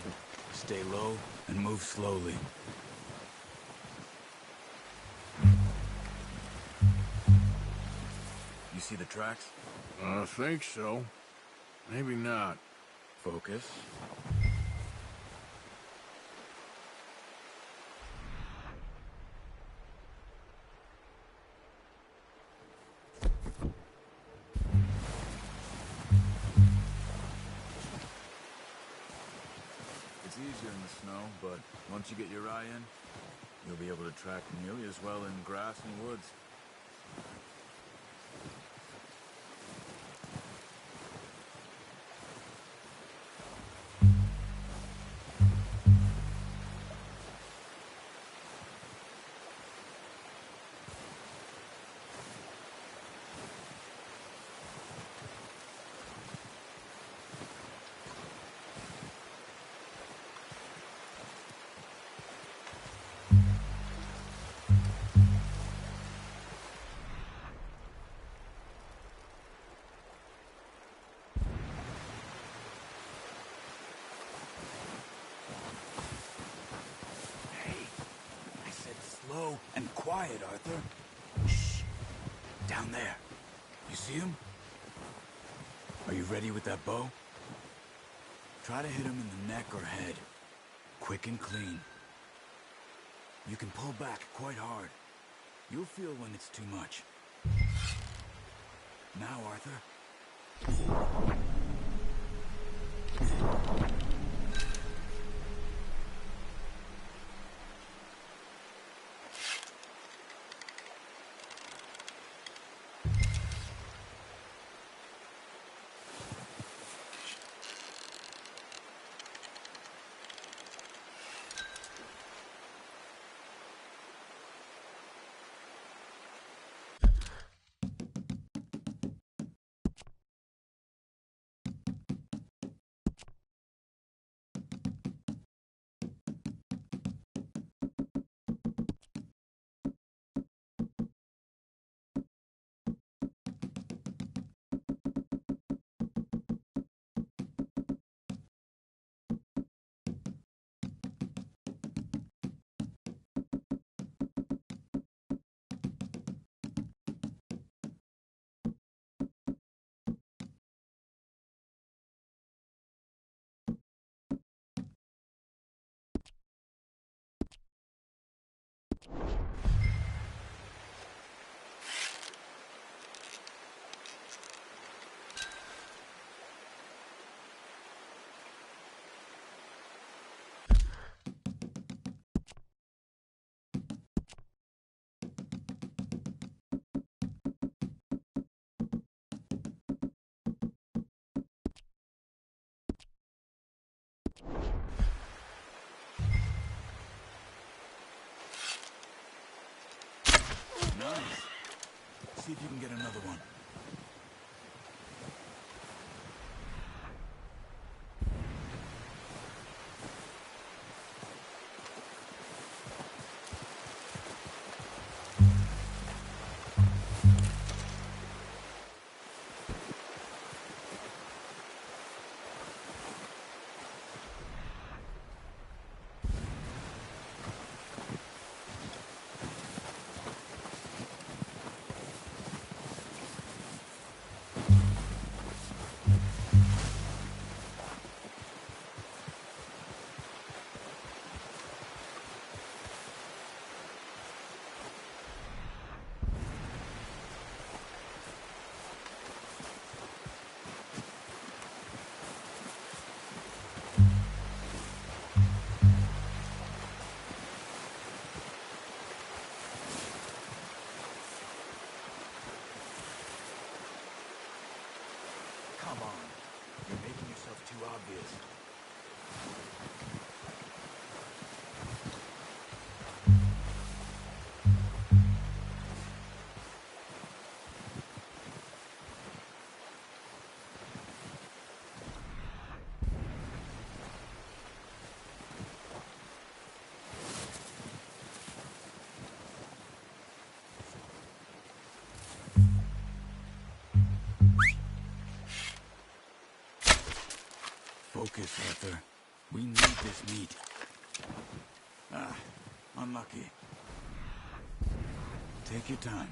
[SPEAKER 13] Stay low and move slowly. You see the tracks?
[SPEAKER 4] I think so. Maybe not.
[SPEAKER 13] Focus. It's easier in the snow, but once you get your eye in, you'll be able to track nearly as well in grass and woods. Slow and quiet, Arthur. Shh. Down there. You see him? Are you ready with that bow? Try to hit him in the neck or head. Quick and clean. You can pull back quite hard. You'll feel when it's too much. Now, Arthur. Come on. You're making yourself too obvious. Focus, Arthur. We need this meat. Ah, unlucky. Take your time.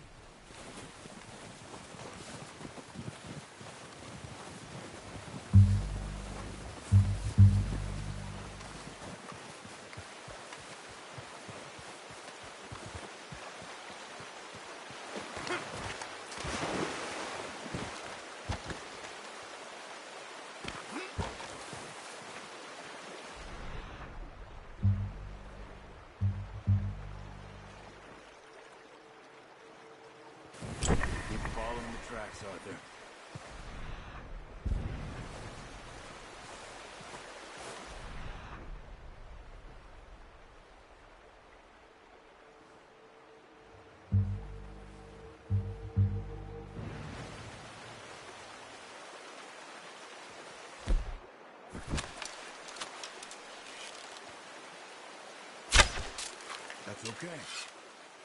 [SPEAKER 13] Keep following the tracks, Arthur. That's okay.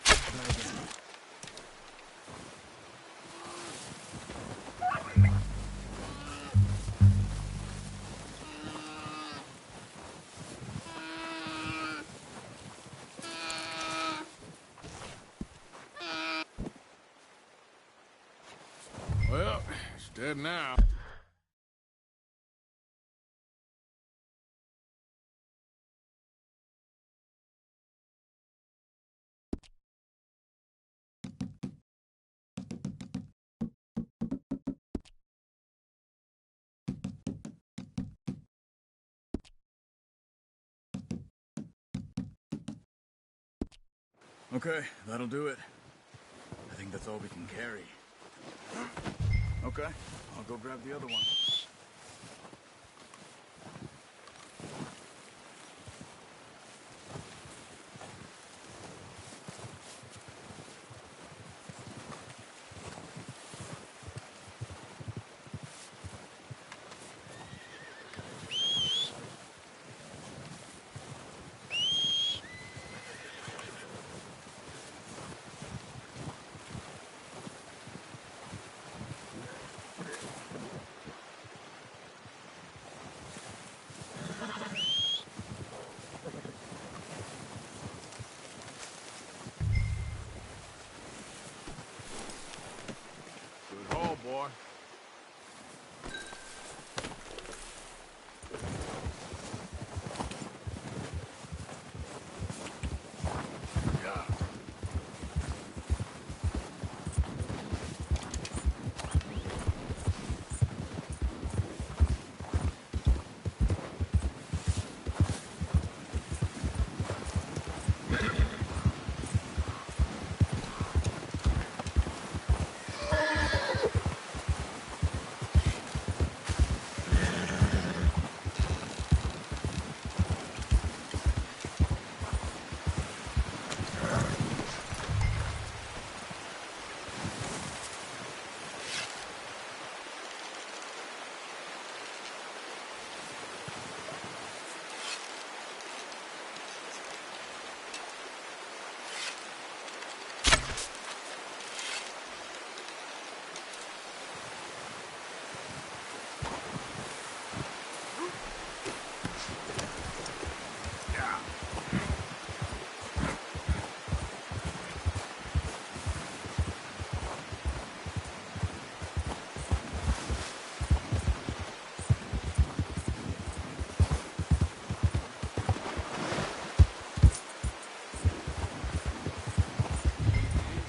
[SPEAKER 13] Try again.
[SPEAKER 4] Well, it's dead now.
[SPEAKER 13] Okay, that'll do it. I think that's all we can carry. Okay, I'll go grab the other one.
[SPEAKER 4] Good haul, boy.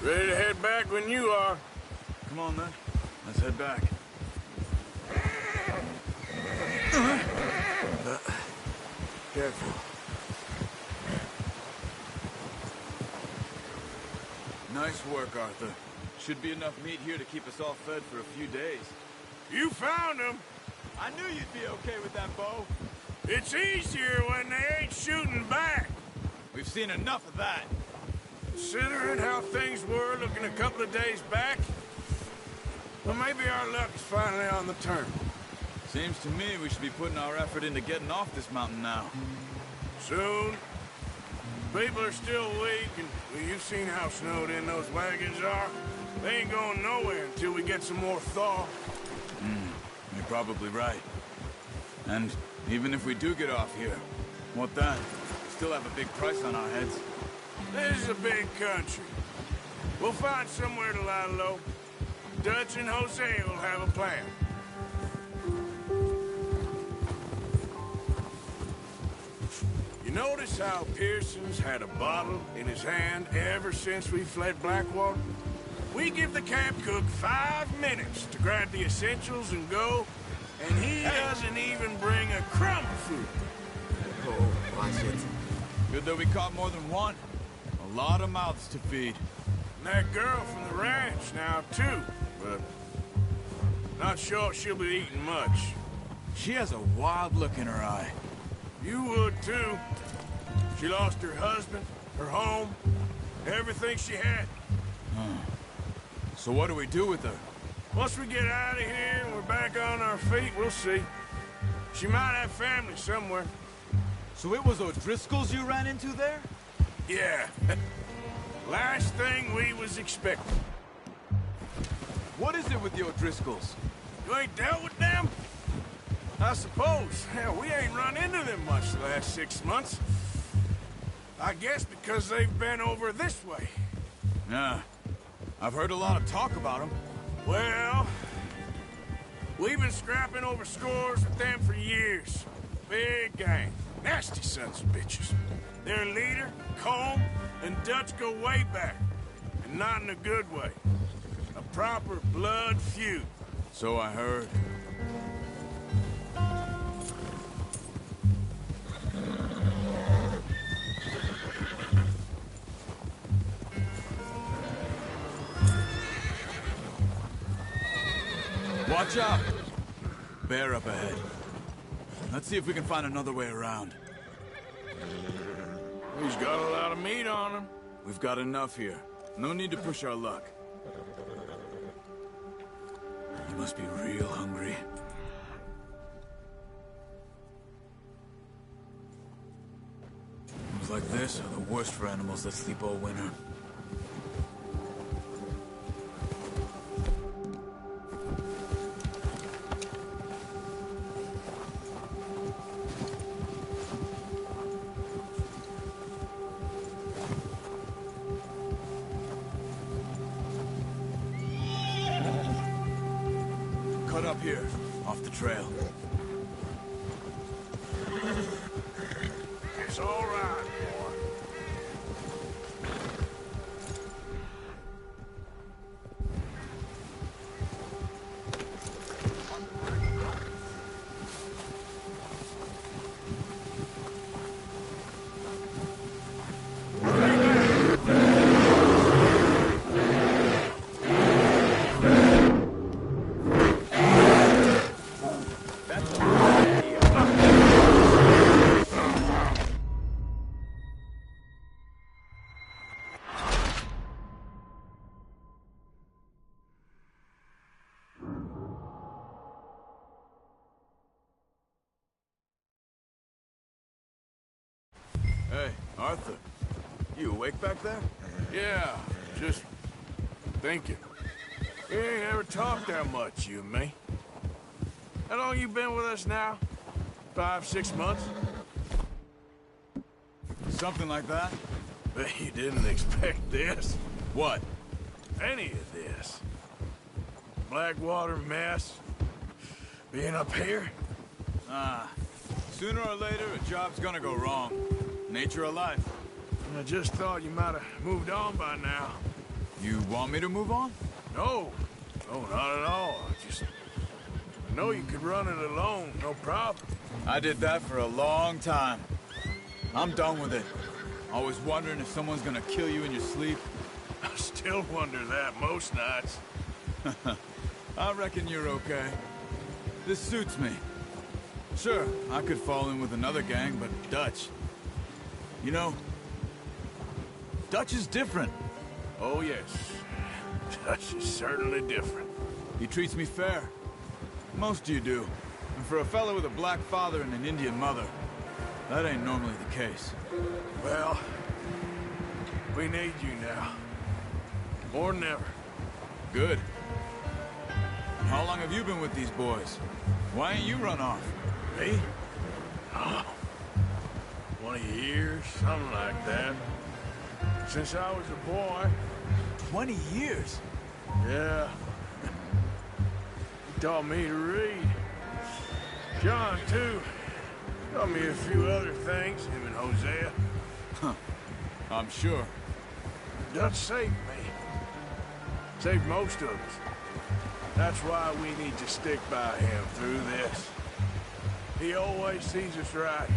[SPEAKER 4] Ready to head back when you are.
[SPEAKER 13] Come on, then. Let's head back. Careful. Nice work, Arthur. Should be enough meat here to keep us all fed for a few days.
[SPEAKER 4] You found them.
[SPEAKER 13] I knew you'd be okay with that bow.
[SPEAKER 4] It's easier when they ain't shooting back.
[SPEAKER 13] We've seen enough of that.
[SPEAKER 4] Considering how things were looking a couple of days back, well, maybe our luck is finally on the turn.
[SPEAKER 13] Seems to me we should be putting our effort into getting off this mountain now.
[SPEAKER 4] Soon. People are still weak, and well, you've seen how snowed in those wagons are. They ain't going nowhere until we get some more thaw.
[SPEAKER 13] You're probably right. And even if we do get off here, what then? We still have a big price on our heads.
[SPEAKER 4] This is a big country. We'll find somewhere to lie low. Dutch and Jose will have a plan. You notice how Pearson's had a bottle in his hand ever since we fled Blackwater? We give the camp cook 5 minutes to grab the essentials and go, and he doesn't even bring a crumb of food.
[SPEAKER 13] Oh, watch it. Good that we caught more than one. A lot of mouths to feed.
[SPEAKER 4] And that girl from the ranch now, too, but not sure she'll be eating much.
[SPEAKER 13] She has a wild look in her eye.
[SPEAKER 4] You would, too. She lost her husband, her home, everything she had.
[SPEAKER 13] So what do we do with her?
[SPEAKER 4] Once we get out of here and we're back on our feet, we'll see. She might have family somewhere.
[SPEAKER 13] So it was O'Driscoll's you ran into there?
[SPEAKER 4] Yeah. Last thing we was expecting.
[SPEAKER 13] What is it with the O'Driscolls?
[SPEAKER 4] You ain't dealt with them? I suppose. Hell, we ain't run into them much the last 6 months. I guess because they've been over this way.
[SPEAKER 13] Yeah. I've heard a lot of talk about them.
[SPEAKER 4] Well, we've been scrapping over scores with them for years. Big gang. Nasty sons of bitches. Their leader, Combe, and Dutch go way back. And not in a good way. A proper blood feud.
[SPEAKER 13] So I heard. Watch out! Bear up ahead. Let's see if we can find another way around.
[SPEAKER 4] He's got a lot of meat on him.
[SPEAKER 13] We've got enough here. No need to push our luck. You must be real hungry. Rooms like this are the worst for animals that sleep all winter. Cut up here, off the trail.
[SPEAKER 4] It's all right, boy.
[SPEAKER 13] Hey, Arthur. You awake back there?
[SPEAKER 4] Yeah, just thinking. We ain't ever talked that much, you and me. How long you been with us now? 5, 6 months?
[SPEAKER 13] Something like that.
[SPEAKER 4] Bet you didn't expect this.
[SPEAKER 13] What?
[SPEAKER 4] Any of this. Blackwater mess. Being up here.
[SPEAKER 13] Sooner or later, a job's gonna go wrong. Nature of life.
[SPEAKER 4] I just thought you might have moved on by now.
[SPEAKER 13] You want me to move on?
[SPEAKER 4] No. No, not at all. I know you could run it alone, no problem.
[SPEAKER 13] I did that for a long time. I'm done with it. Always wondering if someone's gonna kill you in your sleep.
[SPEAKER 4] I still wonder that most nights.
[SPEAKER 13] I reckon you're okay. This suits me. Sure, I could fall in with another gang, but Dutch... You know, Dutch is different.
[SPEAKER 4] Oh, yes. Dutch is certainly different.
[SPEAKER 13] He treats me fair. Most of you do. And for a fellow with a black father and an Indian mother, that ain't normally the case.
[SPEAKER 4] Well, we need you now. More than ever.
[SPEAKER 13] Good. How long have you been with these boys? Why ain't you run off?
[SPEAKER 4] Me? Oh, 20 years, something like that. Since I was a boy.
[SPEAKER 13] 20 years?
[SPEAKER 4] Yeah. He taught me to read. John, too. Taught me a few other things, him and Hosea.
[SPEAKER 13] Huh. I'm sure.
[SPEAKER 4] Dutch saved me. Saved most of us. That's why we need to stick by him through this. He always sees us right.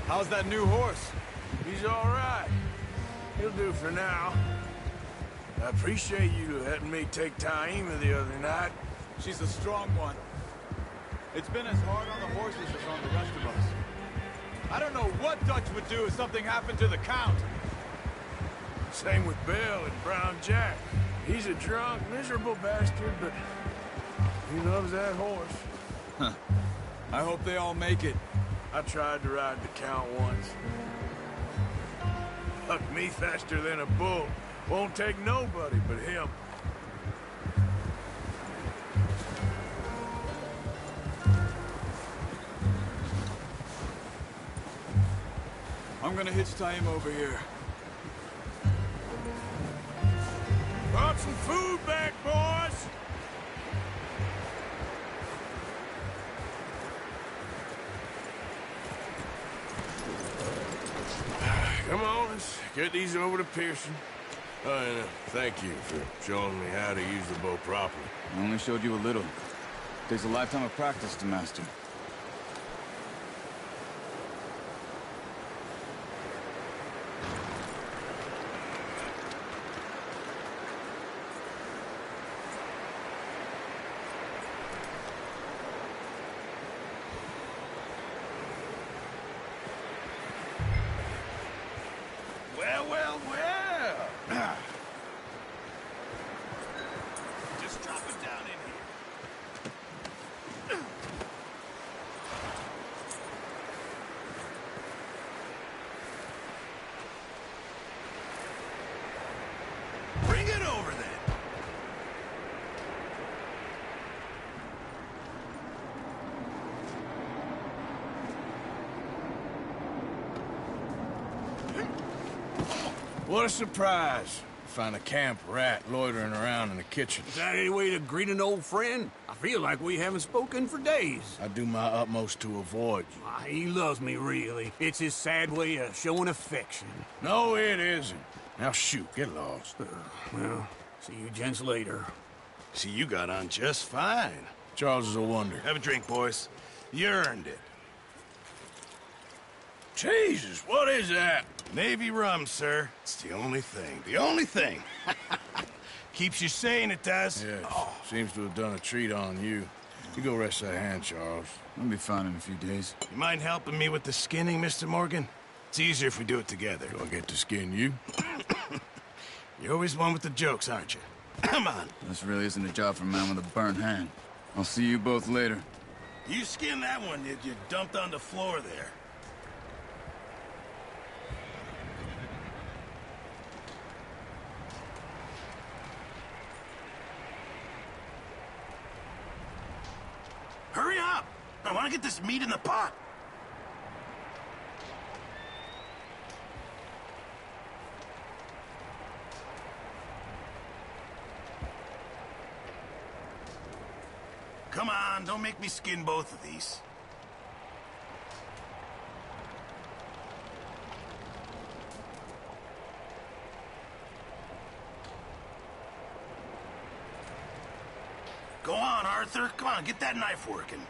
[SPEAKER 13] How's that new horse?
[SPEAKER 4] He's all right. He'll do for now. I appreciate you letting me take Taima the other night.
[SPEAKER 13] She's a strong one. It's been as hard on the horses as on the rest of us. I don't know what Dutch would do if something happened to the Count.
[SPEAKER 4] Same with Bill and Brown Jack. He's a drunk, miserable bastard, but he loves that horse.
[SPEAKER 13] Huh. I hope they all make it.
[SPEAKER 4] I tried to ride the Count once. Hucked me faster than a bull. Won't take nobody but him.
[SPEAKER 13] I'm gonna hitch Taima over here.
[SPEAKER 4] Brought some food back, boys! Come on, let's get these over to Pearson. And thank you for showing me how to use the bow properly.
[SPEAKER 13] I only showed you a little. Takes a lifetime of practice to master.
[SPEAKER 1] Well. Just drop it down in here. Bring it over then.
[SPEAKER 4] What a surprise. Find a camp rat loitering around in the kitchen.
[SPEAKER 8] Is that any way to greet an old friend? I feel like we haven't spoken for days.
[SPEAKER 4] I do my utmost to avoid you.
[SPEAKER 8] He loves me, really. It's his sad way of showing affection.
[SPEAKER 4] No, it isn't. Now shoot, get lost.
[SPEAKER 8] Well, see you gents later.
[SPEAKER 1] See, you got on just fine.
[SPEAKER 4] Charles is a wonder.
[SPEAKER 1] Have a drink, boys. You earned it.
[SPEAKER 4] Jesus, what is that?
[SPEAKER 1] Navy rum, sir. It's the only thing. The only thing. Keeps you sane, it does.
[SPEAKER 4] Yes. Seems to have done a treat on you. You go rest that hand, Charles.
[SPEAKER 13] I'll be fine in a few days.
[SPEAKER 1] You mind helping me with the skinning, Mr. Morgan? It's easier if we do it together.
[SPEAKER 4] Do I get to skin you?
[SPEAKER 1] You're always one with the jokes, aren't you? Come on.
[SPEAKER 13] This really isn't a job for a man with a burnt hand. I'll see you both later.
[SPEAKER 1] You skinned that one, did you? Dumped on the floor there. Hurry up! I want to get this meat in the pot. Come on, don't make me skin both of these. Go on, Arthur. Come on, get that knife working.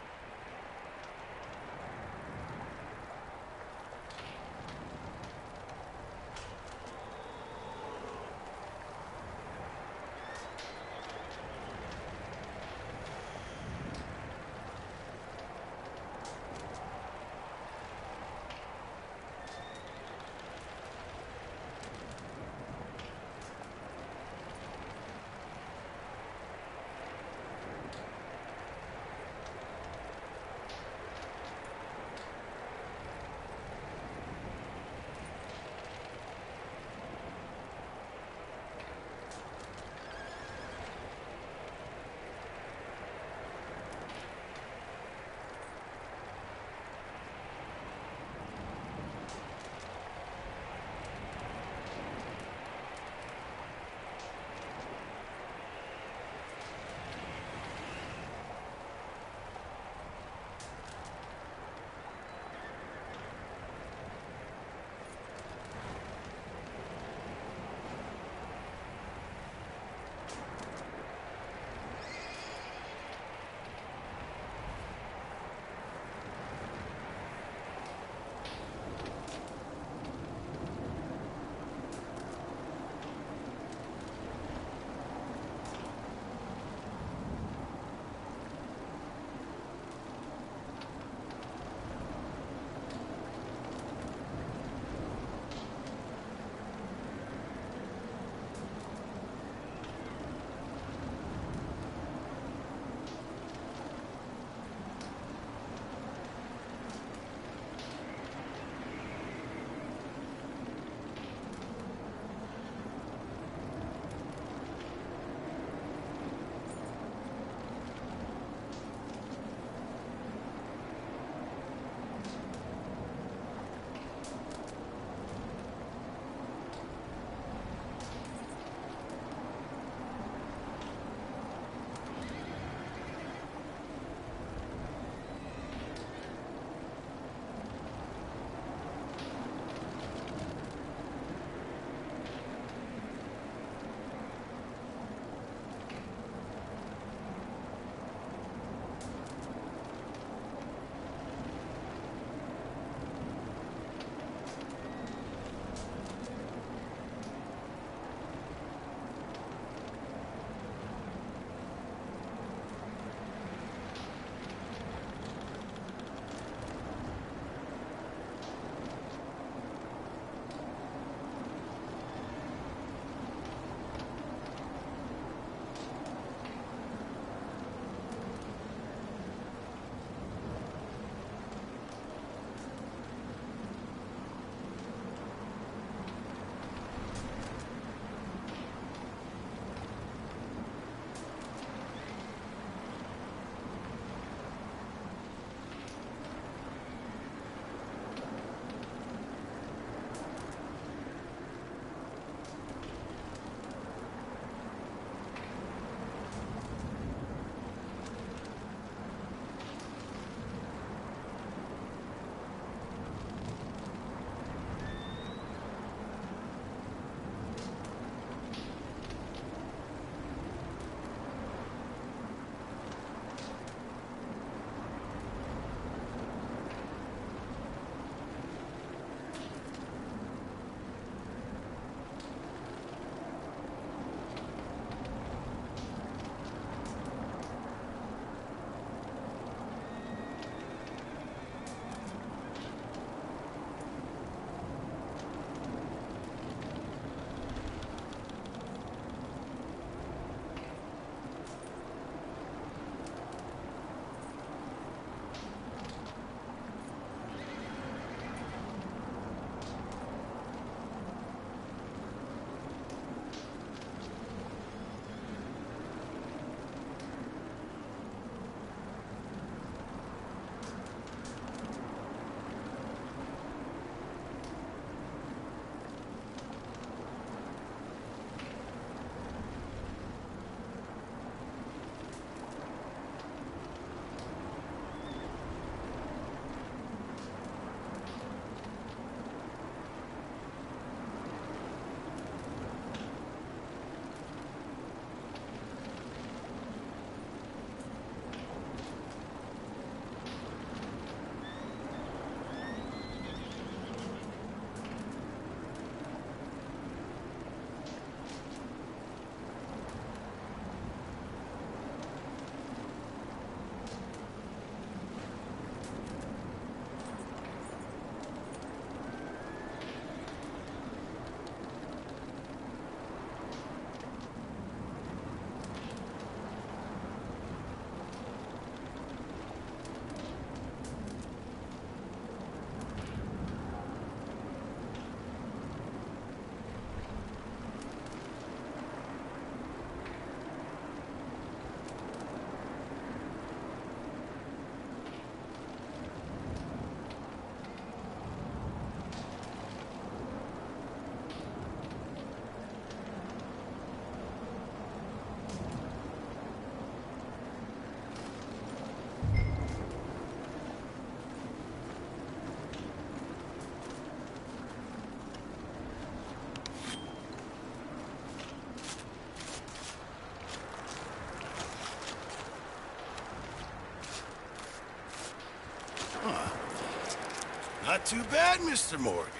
[SPEAKER 1] too bad, Mr. Morgan.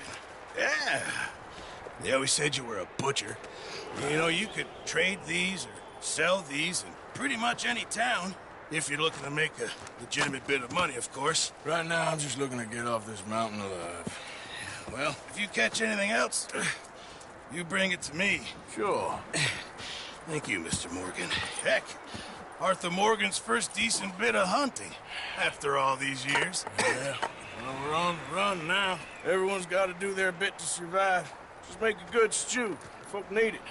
[SPEAKER 1] Yeah. They always said you were a butcher. You know, you could trade these or sell these in pretty much any town. If you're looking to make a legitimate bit of money, of course.
[SPEAKER 4] Right now, I'm just looking to get off this mountain alive.
[SPEAKER 1] Well, if you catch anything else, you bring it to me.
[SPEAKER 4] Sure.
[SPEAKER 1] Thank you, Mr. Morgan. Heck, Arthur Morgan's first decent bit of hunting after all these years.
[SPEAKER 4] Yeah. Well, we're on the run now. Everyone's got to do their bit to survive. Just make a good stew. Folk need it.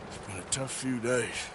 [SPEAKER 4] It's been a tough few days.